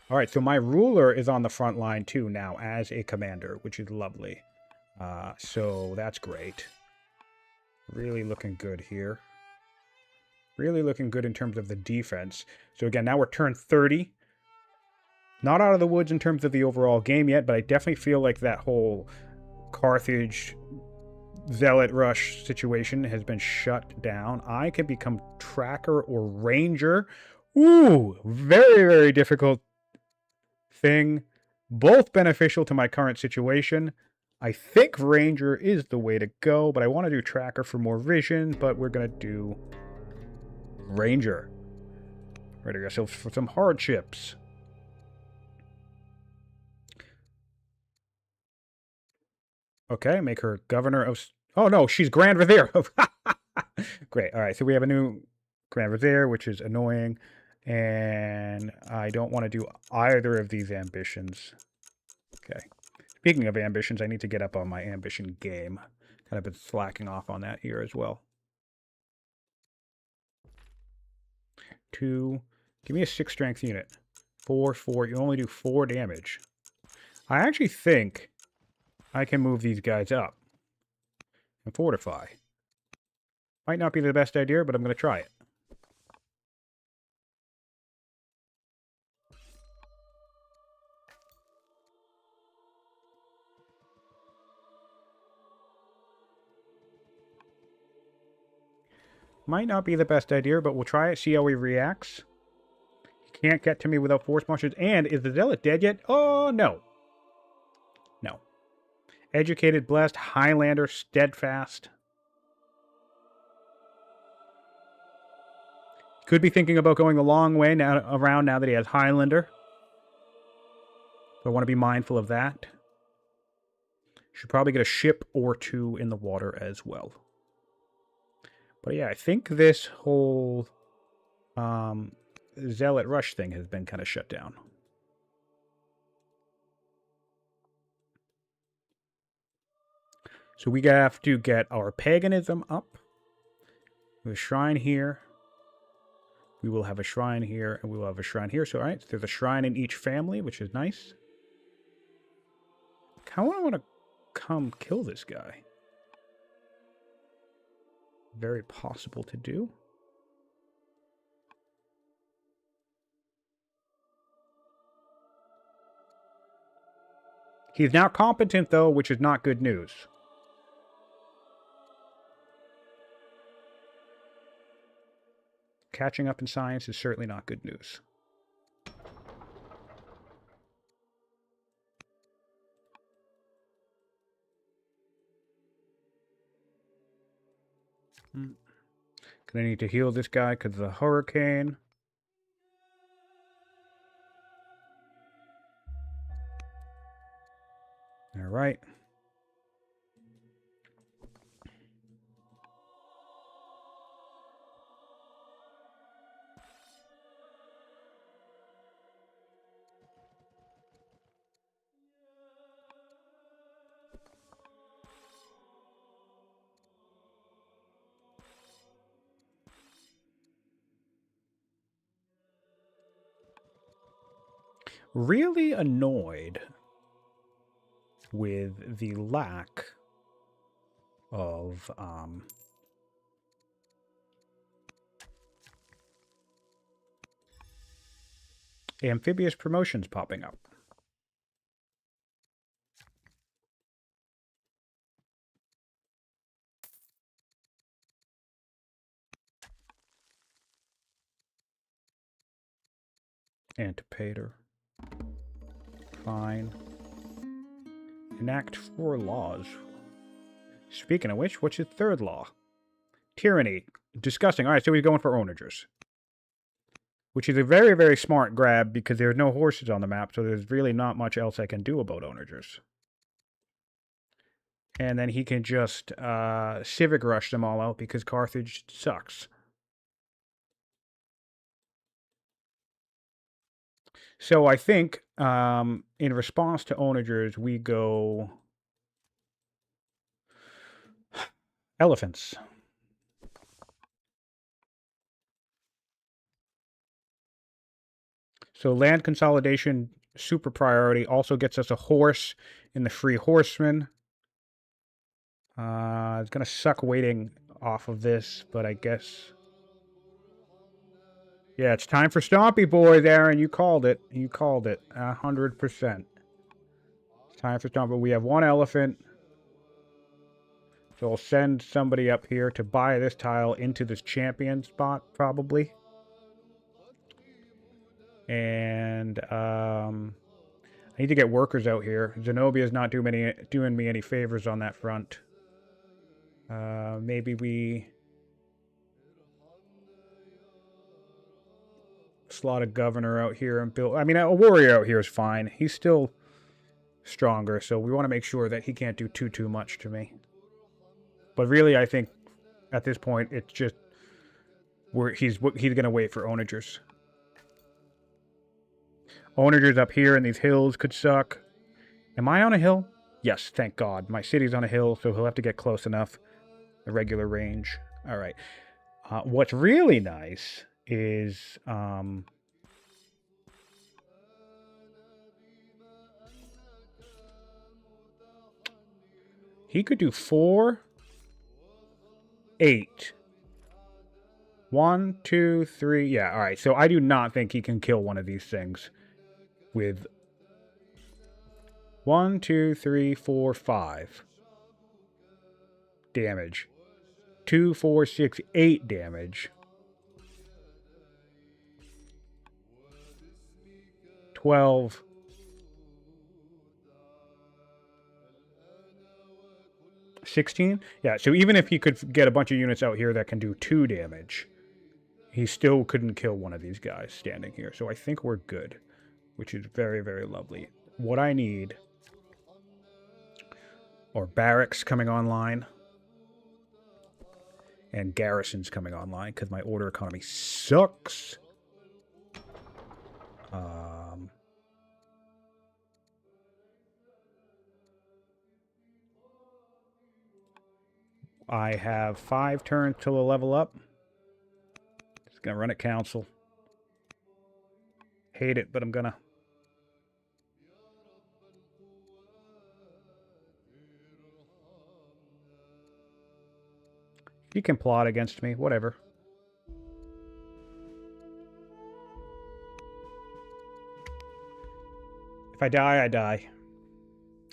All right, so my ruler is on the front line too now as a commander, which is lovely. So that's great. Really looking good here. Really looking good in terms of the defense. So again, now we're turn 30. Not out of the woods in terms of the overall game yet, but I definitely feel like that whole Carthage Zealot Rush situation has been shut down. I can become Tracker or Ranger. Ooh, very, very difficult thing. Both beneficial to my current situation. I think Ranger is the way to go, but I want to do Tracker for more vision, but we're going to do Ranger. Ready ourselves for some hardships. Okay, make her governor of... Oh, no, she's Grand Vizier. Great. All right, so we have a new Grand Vizier, which is annoying. And I don't want to do either of these ambitions. Okay. Speaking of ambitions, I need to get up on my ambition game. Kind of been slacking off on that here as well. 2. Give me a 6 strength unit. 4, 4. You only do 4 damage. I actually think I can move these guys up and fortify. Might not be the best idea, but I'm going to try it. Might not be the best idea, but we'll try it, see how he reacts. He can't get to me without force punches. And is the Zealot dead yet? Oh, no. No. Educated, blessed, Highlander, steadfast. Could be thinking about going the long way around now that he has Highlander. So I want to be mindful of that. Should probably get a ship or 2 in the water as well. But yeah, I think this whole Zealot Rush thing has been kind of shut down. So we have to get our paganism up. We have a shrine here. We will have a shrine here, and we will have a shrine here. So, all right, so there's a shrine in each family, which is nice. How do I want to come kill this guy? Very possible to do. He's now competent, though, which is not good news. Catching up in science is certainly not good news. Gonna need to heal this guy because of the hurricane. All right. Really annoyed with the lack of amphibious promotions popping up. Antipater. Fine. Enact 4 laws. Speaking of which, what's his 3rd law? Tyranny. Disgusting. Alright, so he's going for onagers. Which is a very, very smart grab because there's no horses on the map, so there's really not much else I can do about onagers. And then he can just civic rush them all out because Carthage sucks. So I think in response to onagers, we go elephants. So land consolidation, super priority, also gets us a horse in the free horseman. It's going to suck waiting off of this, but I guess... Yeah, it's time for Stompy Boys, Aaron. You called it. You called it. 100%. It's time for Stompy. We have 1 elephant. So I'll send somebody up here to buy this tile into this champion spot, probably. And I need to get workers out here. Zenobia's not doing me any favors on that front. Maybe we slot a governor out here and build. I mean, a warrior out here is fine. He's still stronger, so we want to make sure that he can't do too much to me. But really, I think at this point, it's just he's gonna wait for onagers. Onagers up here in these hills could suck. Am I on a hill? Yes, thank God. My city's on a hill, so he'll have to get close enough. A regular range. All right. What's really nice is he could do 4, 8. 1, 2, 3. Yeah, all right. So I do not think he can kill one of these things with 1, 2, 3, 4, 5 damage. 2, 4, 6, 8 damage. 12. 16? Yeah, so even if he could get a bunch of units out here that can do 2 damage, he still couldn't kill one of these guys standing here. So I think we're good, which is very, very lovely. What I need are barracks coming online and garrisons coming online because my order economy sucks. I have 5 turns till a level up. Just gonna run at council. Hate it, but I'm gonna. You can plot against me, whatever. If I die, I die.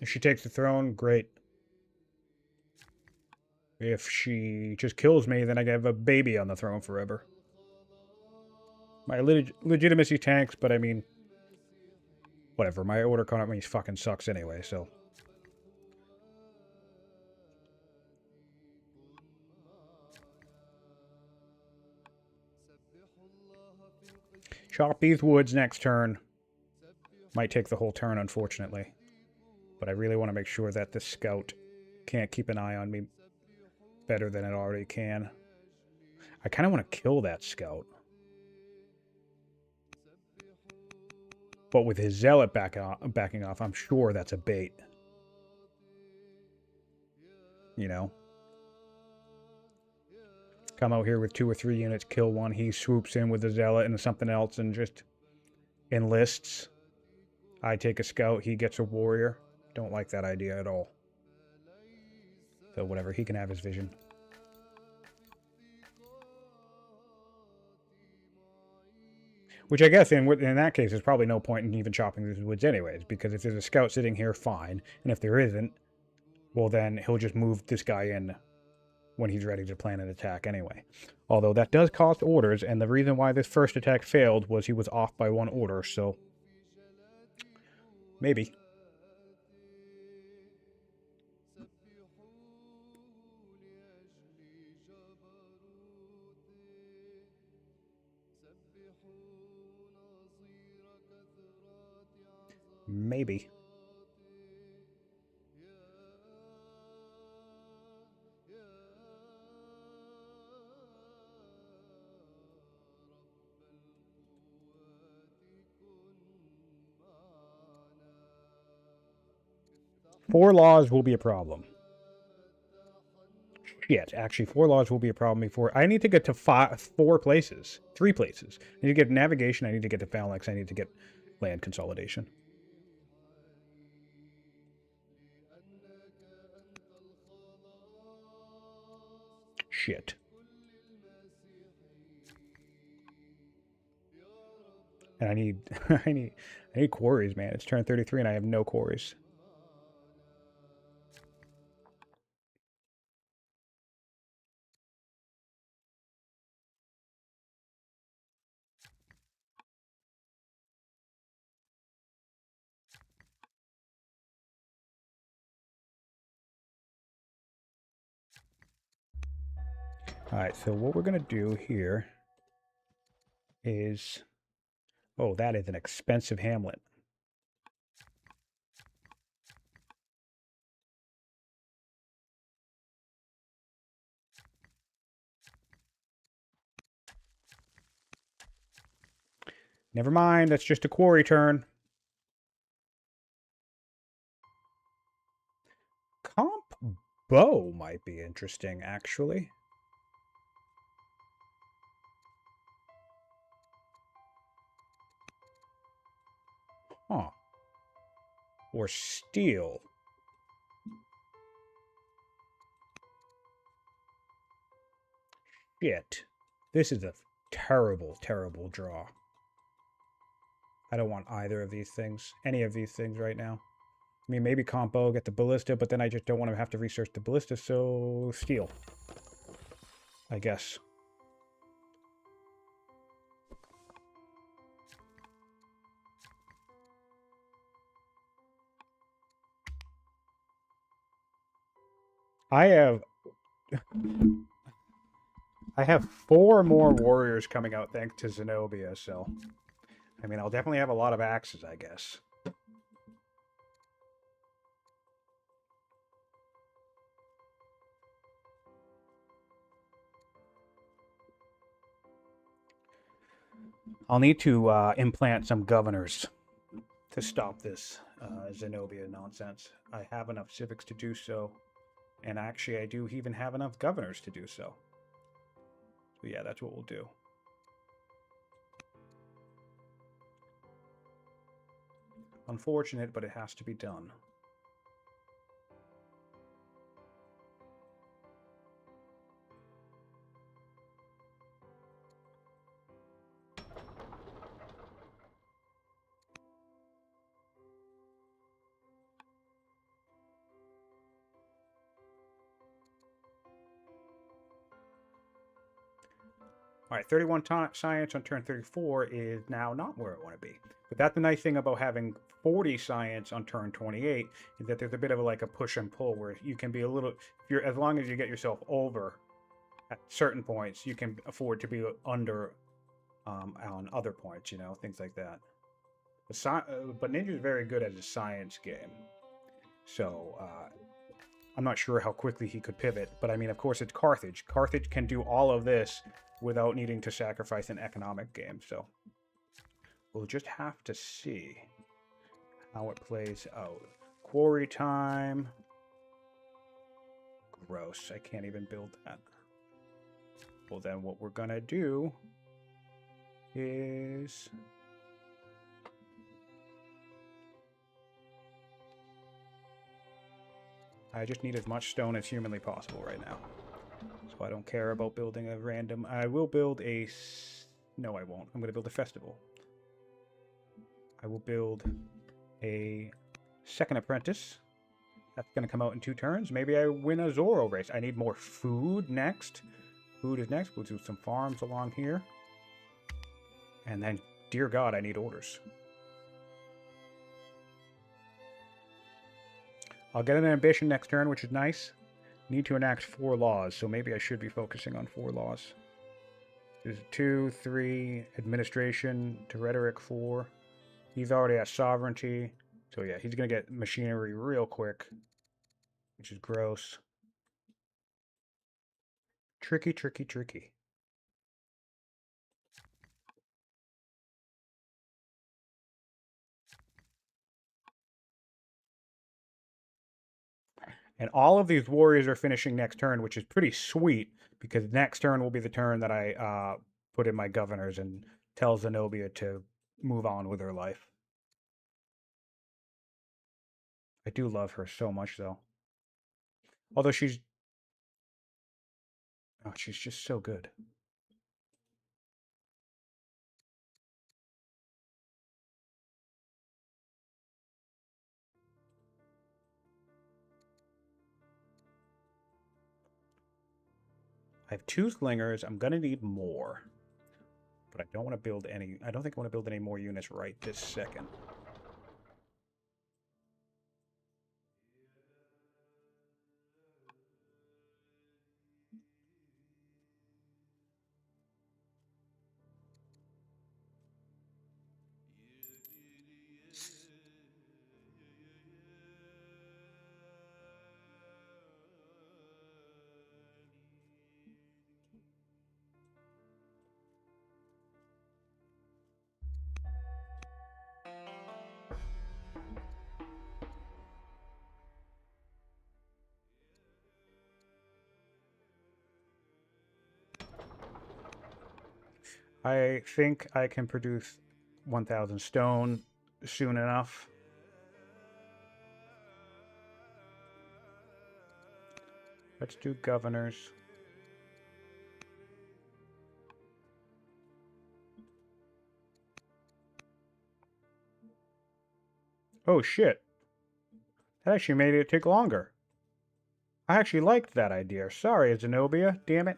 If she takes the throne, great. If she just kills me, then I have a baby on the throne forever. My legitimacy tanks, but I mean, whatever. My order economy fucking sucks anyway, so. Chop these woods next turn. Might take the whole turn, unfortunately. But I really want to make sure that this scout can't keep an eye on me better than it already can. I kind of want to kill that scout. But with his zealot backing off, I'm sure that's a bait. You know? Come out here with 2 or 3 units, kill one. He swoops in with the zealot and something else and just enlists. I take a scout, he gets a warrior. Don't like that idea at all. So whatever, he can have his vision. Which I guess in that case, there's probably no point in even chopping these woods anyways, because if there's a scout sitting here, fine. And if there isn't, well then he'll just move this guy in when he's ready to plan an attack anyway. Although that does cost orders, and the reason why this first attack failed was he was off by 1 order, so maybe. Maybe. Four laws will be a problem. Shit, actually, 4 laws will be a problem before. I need to get to 4 places. 3 places. I need to get navigation, I need to get to phalanx, I need to get land consolidation. Shit. And I need I need quarries, man. It's turn 33 and I have no quarries. All right, so what we're going to do here is... Oh, that is an expensive hamlet. Never mind, that's just a quarry turn. Comp bow might be interesting, actually. Huh. Or steel. Shit. This is a terrible, terrible draw. I don't want either of these things. Any of these things right now. I mean, maybe combo, get the ballista, but then I just don't want to have to research the ballista, so steel. I guess. I have 4 more warriors coming out thanks to Zenobia, so... I mean, I'll definitely have a lot of axes, I guess. I'll need to implant some governors to stop this Zenobia nonsense. I have enough civics to do so, and actually I do even have enough governors to do so. So yeah, that's what we'll do. Unfortunate, but it has to be done. All right, 31 science on turn 34 is now not where I want to be. But that's the nice thing about having 40 science on turn 28 is that there's a bit of like a push and pull where you can be a little, as long as you get yourself over at certain points, you can afford to be under on other points, you know, things like that. But Ninja is very good at a science game. So I'm not sure how quickly he could pivot, but I mean, of course, it's Carthage. Carthage can do all of this without needing to sacrifice an economic game, so we'll just have to see how it plays out. Quarry time. Gross, I can't even build that. Well, then what we're gonna do is... I just need as much stone as humanly possible right now. So I don't care about building a random... I will build a... No, I won't. I'm going to build a festival. I will build a second apprentice. That's going to come out in 2 turns. Maybe I win a Zorro race. I need more food next. Food is next. We'll do some farms along here. And then, dear God, I need orders. I'll get an ambition next turn, which is nice. Need to enact 4 laws, so maybe I should be focusing on 4 laws. There's 2, 3, administration to rhetoric 4. He's already at sovereignty. So yeah, he's going to get machinery real quick, which is gross. Tricky, tricky, tricky. And all of these warriors are finishing next turn, which is pretty sweet, because next turn will be the turn that I put in my governors and tell Zenobia to move on with her life. I do love her so much, though. Although she's... Oh, she's just so good. I have 2 slingers. I'm going to need more. But I don't want to build any... I don't think I want to build any more units right this second. I think I can produce 1,000 stone soon enough. Let's do governors. Oh shit. That actually made it take longer. I actually liked that idea. Sorry, Zenobia. Damn it.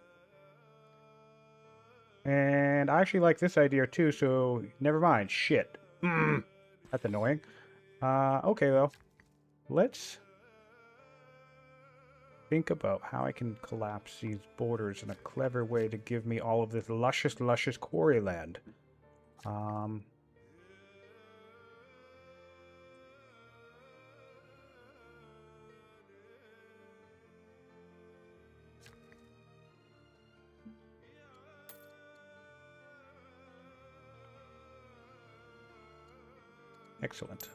And I actually like this idea too, so never mind. Shit. That's annoying. Okay, though. Let's think about how I can collapse these borders in a clever way to give me all of this luscious, luscious quarry land. Excellent.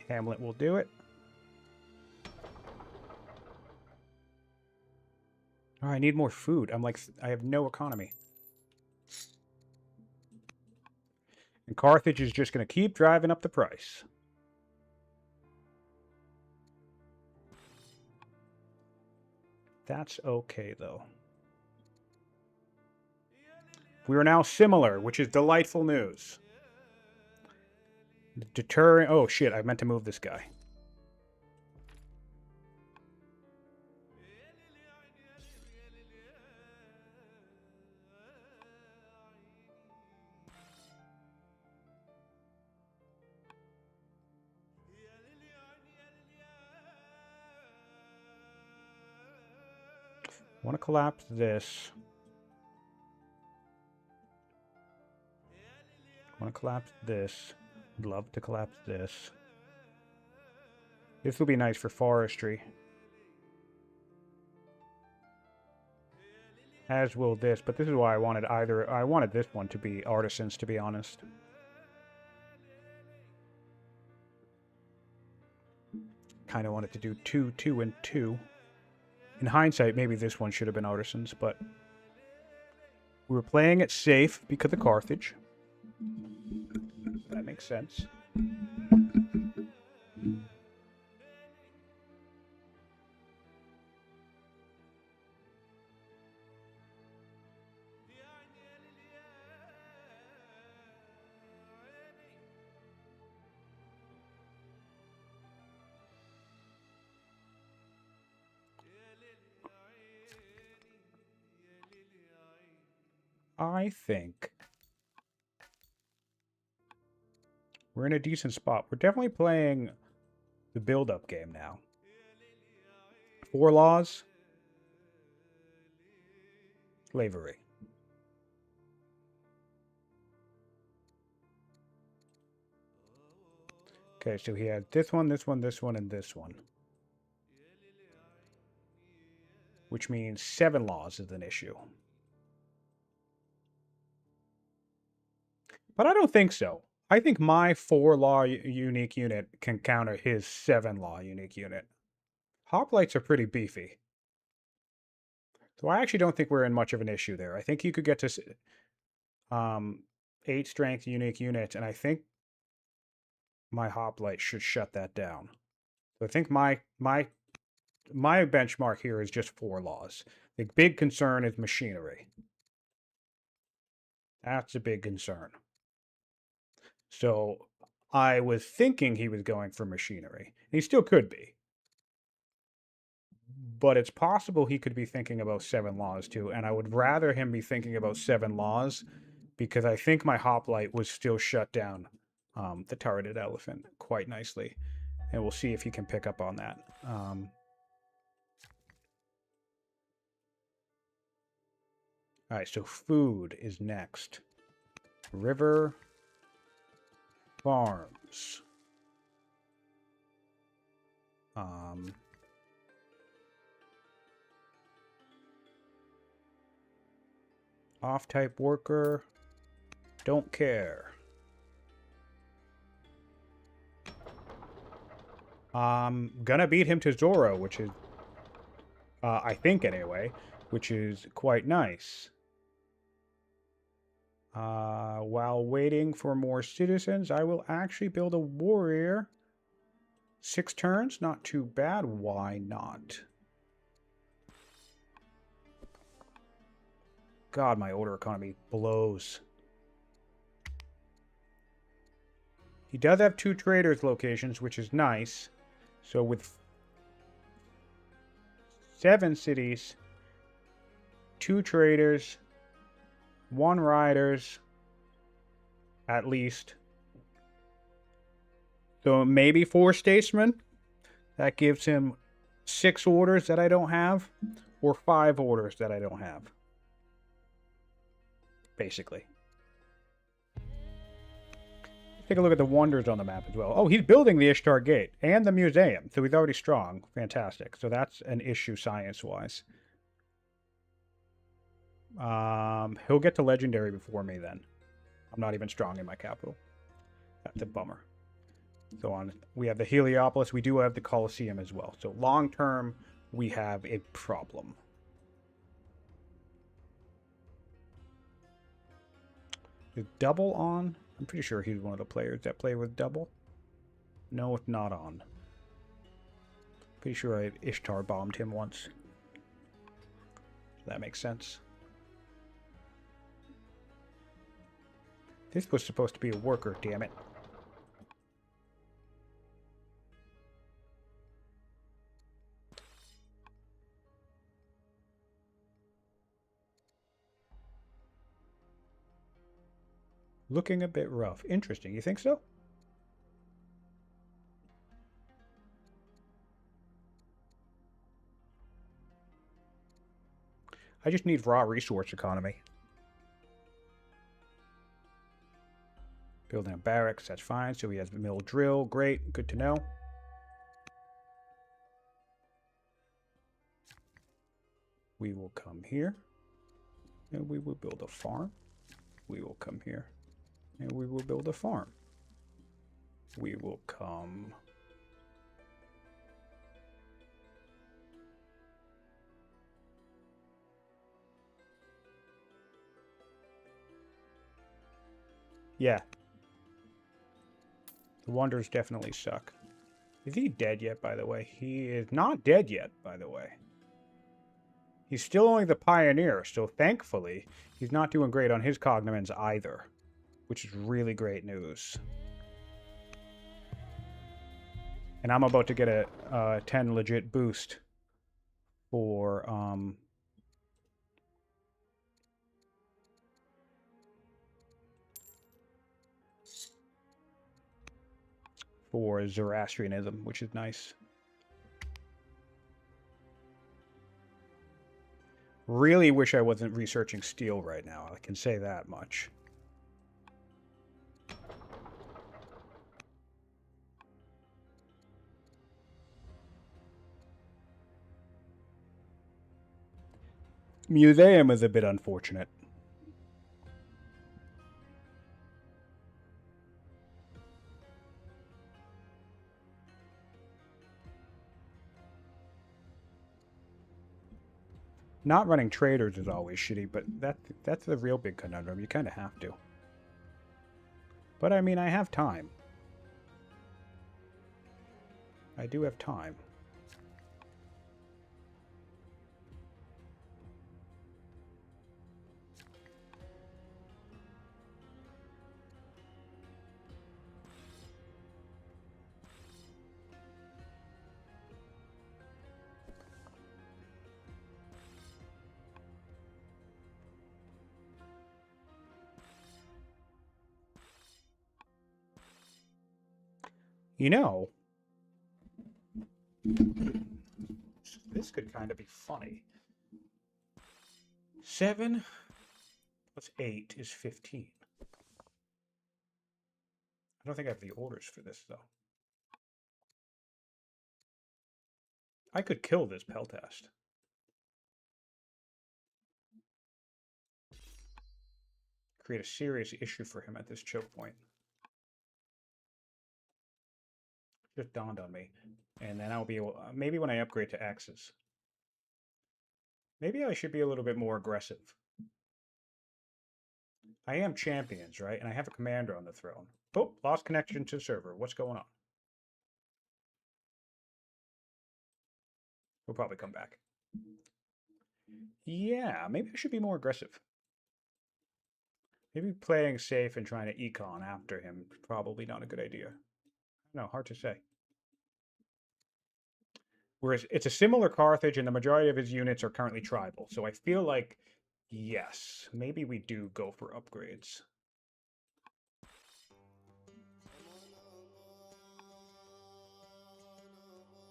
Hamlet will do it. Oh, I need more food. I have no economy. And Carthage is just going to keep driving up the price. That's okay, though. We are now similar, which is delightful news. Deterring... Oh, shit, I meant to move this guy. I want to collapse this. I want to collapse this. I'd love to collapse this. This will be nice for forestry. As will this, but this is why I wanted I wanted this one to be artisans, to be honest. Kind of wanted to do 2, 2, and 2. In hindsight, maybe this one should have been artisans, but we were playing it safe because of Carthage. That makes sense. I think we're in a decent spot. We're definitely playing the build-up game now. 4 laws. Slavery. Okay, so he had this one, this one, this one, and this one. Which means 7 laws is an issue. But I don't think so. I think my 4-law unique unit can counter his 7-law unique unit. Hoplites are pretty beefy. So I actually don't think we're in much of an issue there. I think you could get to 8 strength unique units, and I think my hoplite should shut that down. So I think my benchmark here is just 4 laws. The big concern is machinery. That's a big concern. So I was thinking he was going for machinery. He still could be. But it's possible he could be thinking about 7 laws too, and I would rather him be thinking about 7 laws because I think my hoplite was still shut down the turreted elephant quite nicely. And we'll see if he can pick up on that. All right, so food is next. River farms. Off-type worker. Don't care. Gonna beat him to Zoro, which is, I think anyway, which is quite nice. While waiting for more citizens, I will actually build a warrior. 6 turns, not too bad. Why not? God, my order economy blows. He does have 2 traders locations, which is nice. So with 7 cities, 2 traders, 1 riders, at least. So maybe 4 statesmen. That gives him 6 orders that I don't have, or 5 orders that I don't have. Basically. Take a look at the wonders on the map as well. Oh, he's building the Ishtar Gate and the museum, so he's already strong. Fantastic. So that's an issue science-wise. He'll get to legendary before me then. I'm not even strong in my capital. That's a bummer. So on, we have the Heliopolis. We do have the Colosseum as well. So long term, we have a problem. Is double on? I'm pretty sure he's one of the players that play with double. No, it's not on. Pretty sure I Ishtar bombed him once. So that makes sense. This was supposed to be a worker, damn it. Looking a bit rough. Interesting. You think so? I just need raw resource economy. Building a barracks, that's fine. So he has the mill drill. Great. Good to know. We will come here. And we will build a farm. We will come here. And we will build a farm. We will come... Yeah. The wonders definitely suck. Is he dead yet, by the way? He is not dead yet, by the way. He's still only the pioneer, so thankfully, he's not doing great on his cognomens either. Which is really great news. And I'm about to get a 10 legit boost for Zoroastrianism, which is nice. Really wish I wasn't researching steel right now. I can say that much. Museum is a bit unfortunate. Not running traders is always shitty, but that's the real big conundrum. You kind of have to. But I mean, I have time. I do have time. You know, this could kind of be funny. 7 plus 8 is 15. I don't think I have the orders for this, though. I could kill this Peltast. Create a serious issue for him at this choke point. Just dawned on me. And then I'll be able... maybe when I upgrade to axes. Maybe I should be a little bit more aggressive. I am champions, right? And I have a commander on the throne. Oh, lost connection to server. What's going on? We'll probably come back. Yeah, maybe I should be more aggressive. Maybe playing safe and trying to econ after him is probably not a good idea. No, hard to say. Whereas it's a similar Carthage, and the majority of his units are currently tribal. So I feel like, yes, maybe we do go for upgrades.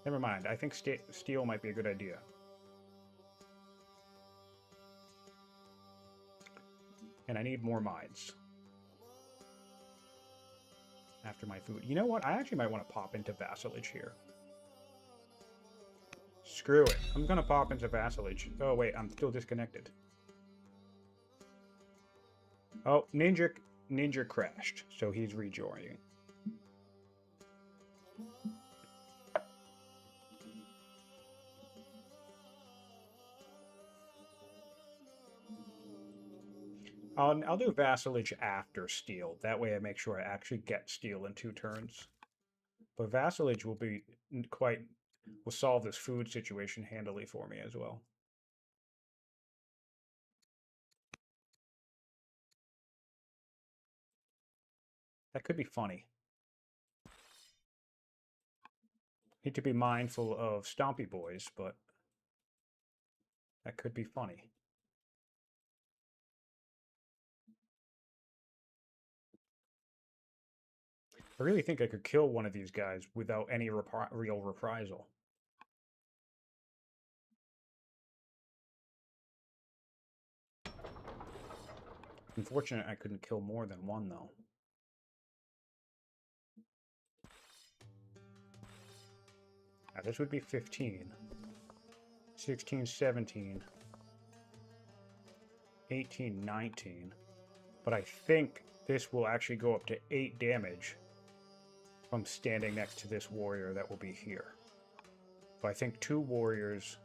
Never mind. I think steel might be a good idea. And I need more mines. After my food. You know what? I actually might want to pop into vassalage here. Screw it. I'm going to pop into vassalage. Oh, wait. I'm still disconnected. Oh, Ninja crashed. So he's rejoining. I'll do vassalage after steel. That way I make sure I actually get steel in 2 turns. But vassalage will be will solve this food situation handily for me as well. That could be funny. Need to be mindful of Stompy Boys, but that could be funny. I really think I could kill one of these guys without any real reprisal. Unfortunate I couldn't kill more than one, though. Now, this would be 15. 16, 17. 18, 19. But I think this will actually go up to 8 damage from standing next to this warrior that will be here. So I think 2 warriors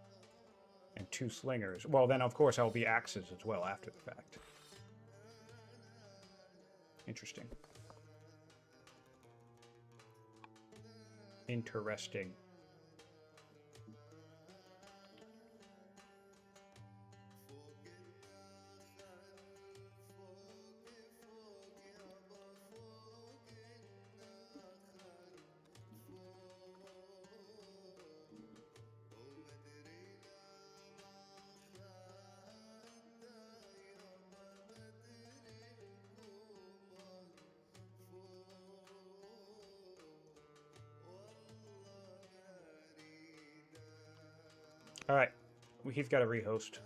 and 2 slingers. Well, then, of course, I'll be axes as well after the fact. Interesting. Interesting. All right. He's got a rehost.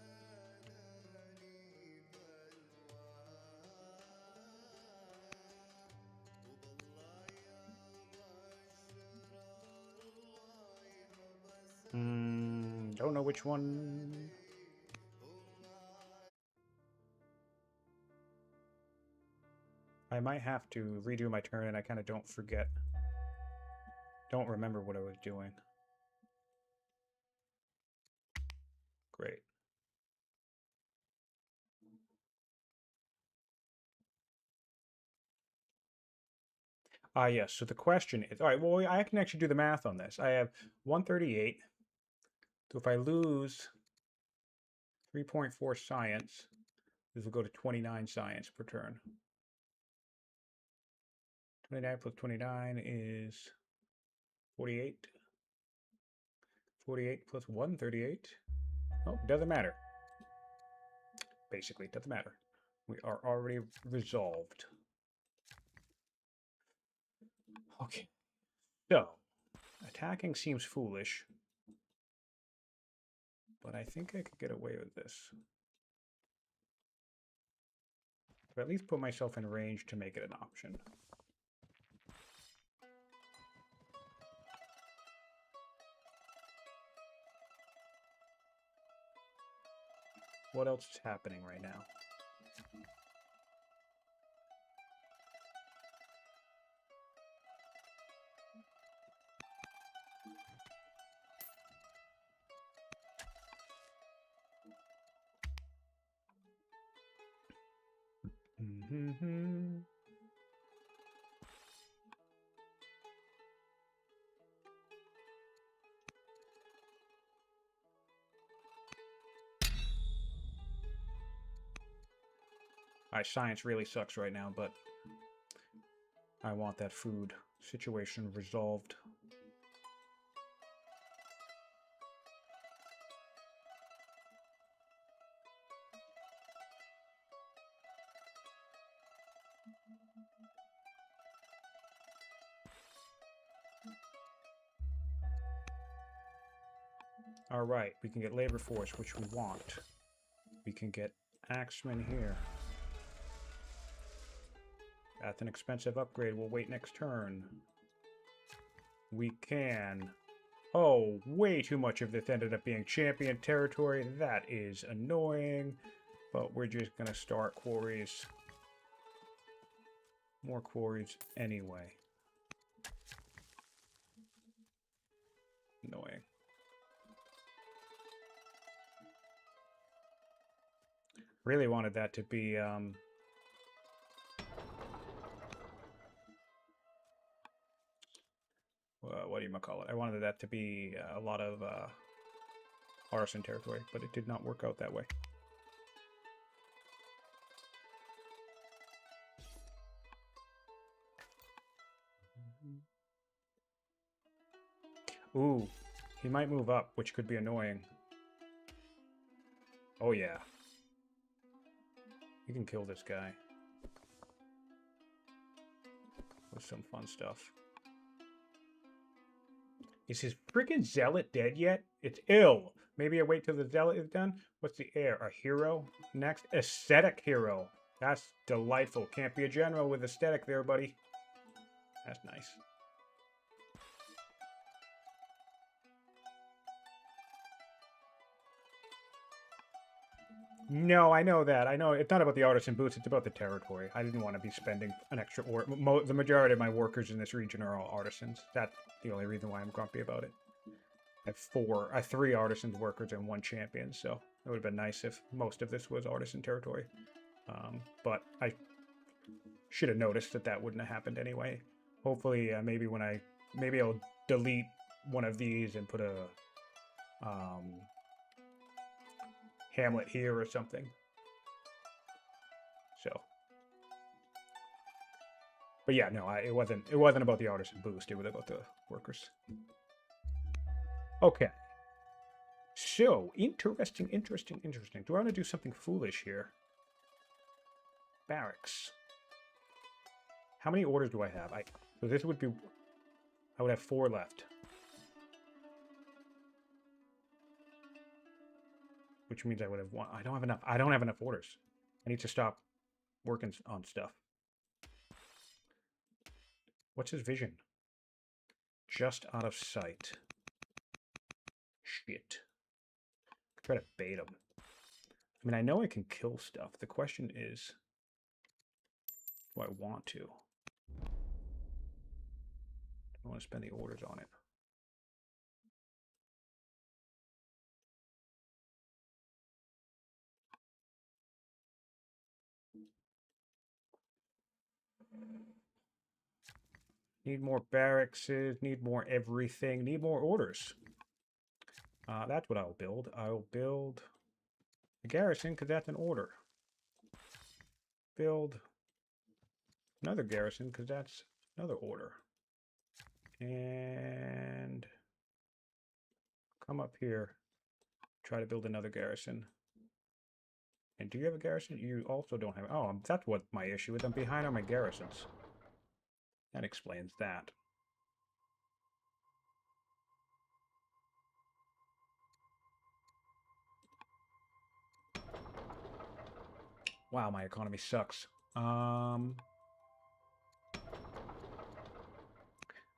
Don't know which one. I might have to redo my turn, and I kind of don't remember what I was doing. Great. Yes. So the question is, all right, well, I can actually do the math on this. I have 138. So if I lose 3.4 science, this will go to 29 science per turn. 29 plus 29 is 48. 48 plus 138. Oh, doesn't matter. Basically, it doesn't matter. We are already resolved. Okay. So, attacking seems foolish, but I think I could get away with this. Or at least put myself in range to make it an option. What else is happening right now? Alright, science really sucks right now, but I want that food situation resolved. Alright, we can get labor force, which we want. We can get axemen here. That's an expensive upgrade. We'll wait next turn. We can... Oh, way too much of this ended up being champion territory. That is annoying. But we're just going to start quarries. More quarries anyway. Annoying. Really wanted that to be... what do you call it? I wanted that to be a lot of artisan territory, but it did not work out that way. Ooh, he might move up, which could be annoying. Oh yeah. You can kill this guy. With some fun stuff. Is his freaking zealot dead yet? It's ill. Maybe I wait till the zealot is done. What's the heir? A hero? Next, aesthetic hero. That's delightful. Can't be a general with aesthetic there, buddy. That's nice. No, I know that. I know it's not about the artisan boots. It's about the territory. I didn't want to be spending an extra... the majority of my workers in this region are all artisans. That's the only reason why I'm grumpy about it. I have 3 artisan workers and 1 champion, so it would have been nice if most of this was artisan territory. But I should have noticed that that wouldn't have happened anyway. Hopefully, maybe I'll delete one of these and put a hamlet here or something. So, but yeah, no, it wasn't about the artisan boost. It was about the workers. Okay. So, interesting. Do I want to do something foolish here? Barracks. How many orders do I have? So this would be... I would have 4 left. Which means I would have 1. I don't have enough orders. I need to stop working on stuff. What's his vision? Just out of sight. Shit. Try to bait him. I mean, I know I can kill stuff. The question is, do I want to? I want to spend the orders on it. Need more barracks, need more everything, need more orders. That's what I'll build. I'll build a garrison because that's an order. Build another garrison because that's another order. And come up here, try to build another garrison. And do you have a garrison? You also don't have... Oh, that's what my issue is. I'm behind on my garrisons. That explains that. Wow, my economy sucks.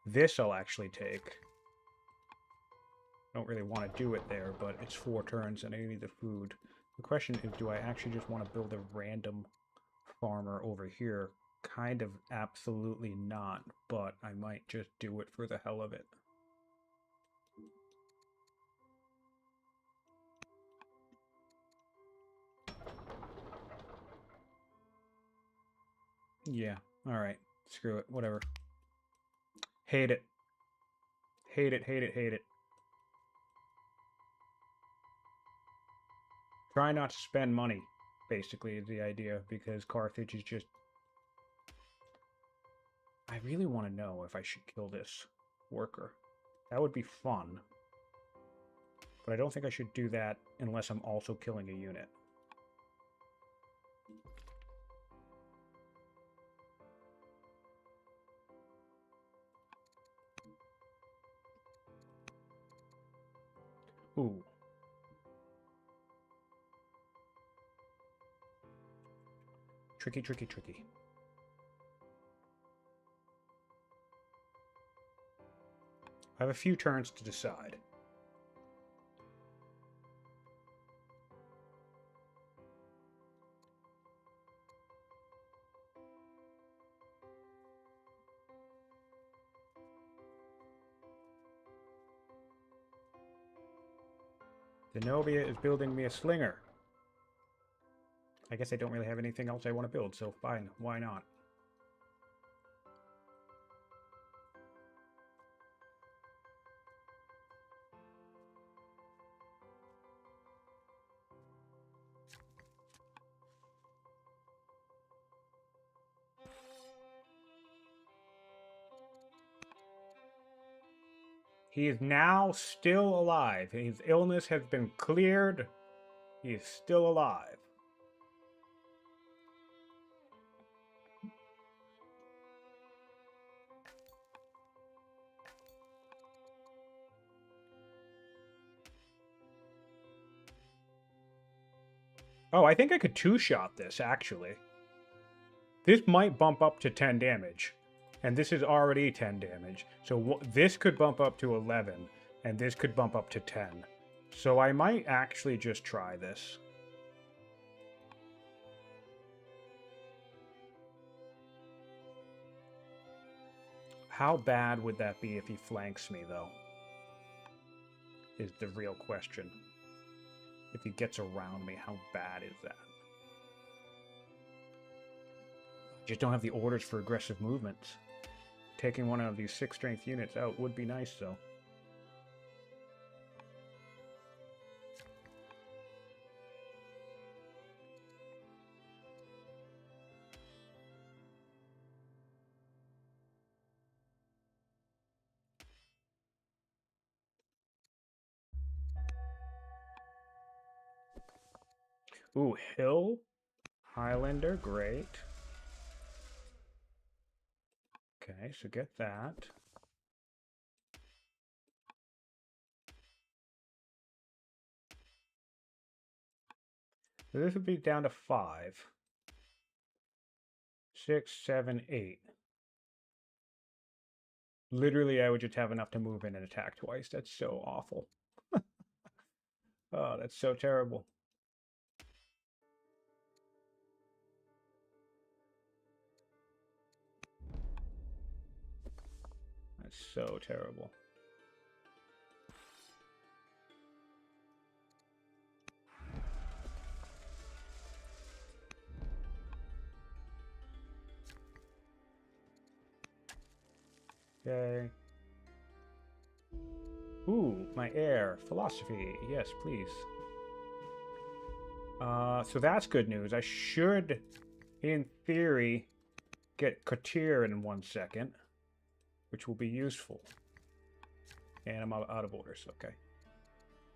This I'll actually take. Don't really want to do it there, but it's 4 turns and I need the food. The question is, do I actually just want to build a random farmer over here? Kind of absolutely not, but I might just do it for the hell of it. Yeah, alright. Screw it. Whatever. Hate it. Hate it, hate it, hate it. Try not to spend money, basically, is the idea, because Carthage is just... I really want to know if I should kill this worker. That would be fun. But I don't think I should do that unless I'm also killing a unit. Ooh. Tricky, tricky, tricky. I have a few turns to decide. Zenobia is building me a slinger. I guess I don't really have anything else I want to build, so fine, why not? He is now still alive. His illness has been cleared. He is still alive. Oh, I think I could two-shot this, actually. This might bump up to 10 damage. And this is already 10 damage. So this could bump up to 11. And this could bump up to 10. So I might actually just try this. How bad would that be if he flanks me, though? Is the real question. If he gets around me, how bad is that? Just don't have the orders for aggressive movements. Taking one of these 6 strength units out would be nice, though. Ooh, Hill. Highlander, great. Okay, so get that. So this would be down to 5. 6, 7, 8. Literally, I would just have enough to move in and attack twice. That's so awful. Oh, that's so terrible. That's so terrible. Okay. Ooh, my heir. Philosophy. Yes, please. So that's good news. I should, in theory, get Cotir in 1 second, which will be useful. And I'm out of orders. Okay.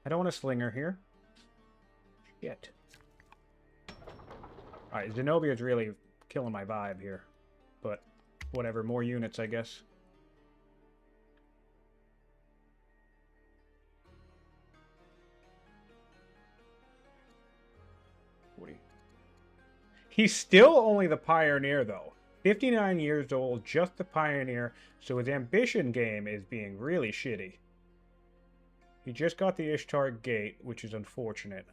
I don't want a slinger here. Shit. Alright, Zenobia's really killing my vibe here. But whatever, more units, I guess. He's still only the pioneer, though. 59 years old, just the pioneer, so his ambition game is being really shitty. He just got the Ishtar Gate, which is unfortunate.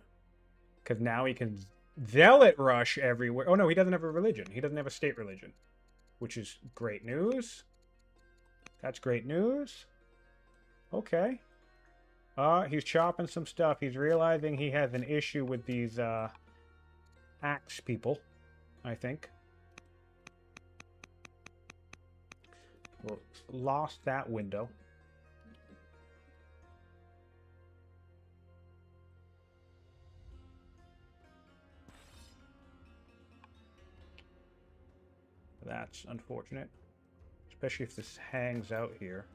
Because now he can zealot rush everywhere. Oh no, he doesn't have a religion. He doesn't have a state religion. Which is great news. That's great news. Okay. He's chopping some stuff. He's realizing he has an issue with these, axe people, I think. Well, lost that window. That's unfortunate, especially if this hangs out here.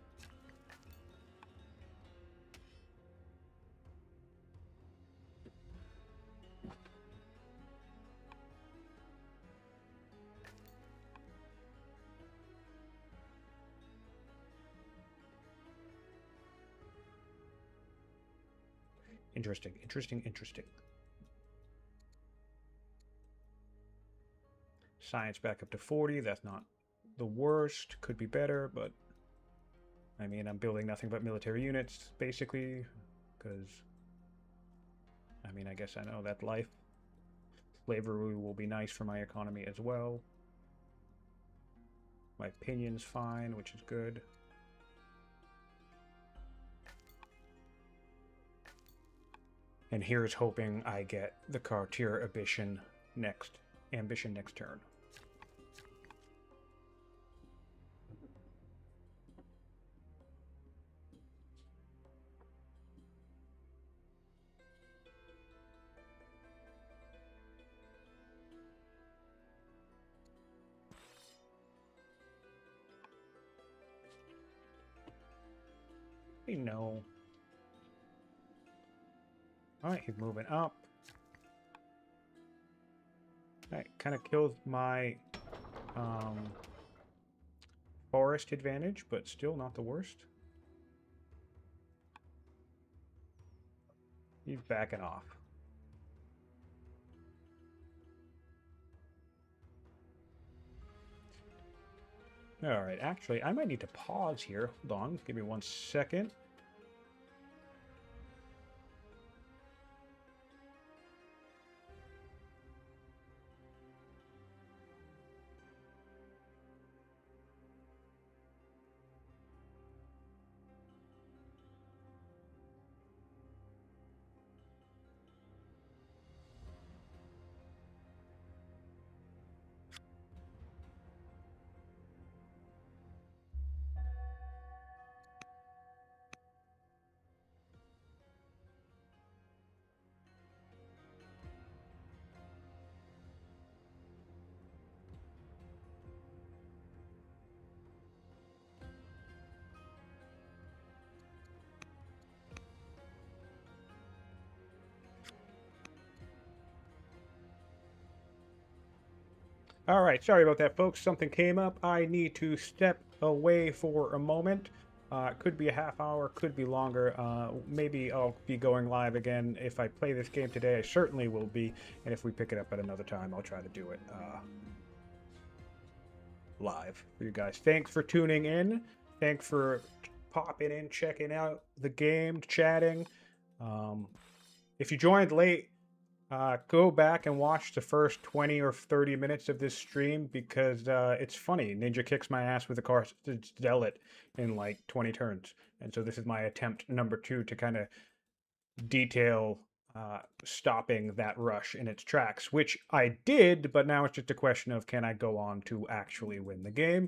Interesting, interesting, interesting. Science back up to 40. That's not the worst. Could be better, but I mean, I'm building nothing but military units, basically, because, I mean, I guess I know that life. Slavery will be nice for my economy as well. My opinion's fine, which is good. And here's hoping I get the Cartier ambition next turn. No. Alright, he's moving up. That kind of kills my forest advantage, but still not the worst. He's backing off. Alright, actually, I might need to pause here. Hold on, give me 1 second. All right, sorry about that, folks. Something came up. I need to step away for a moment. Could be a half hour, could be longer. Maybe I'll be going live again. If I play this game today, I certainly will be. And if we pick it up at another time, I'll try to do it live for you guys. Thanks for tuning in. Thanks for popping in, checking out the game, chatting. If you joined late, go back and watch the first 20 or 30 minutes of this stream because it's funny. Ninja kicks my ass with a car zealot in like 20 turns. And so this is my attempt number 2 to kind of detail stopping that rush in its tracks, which I did, but now it's just a question of can I go on to actually win the game?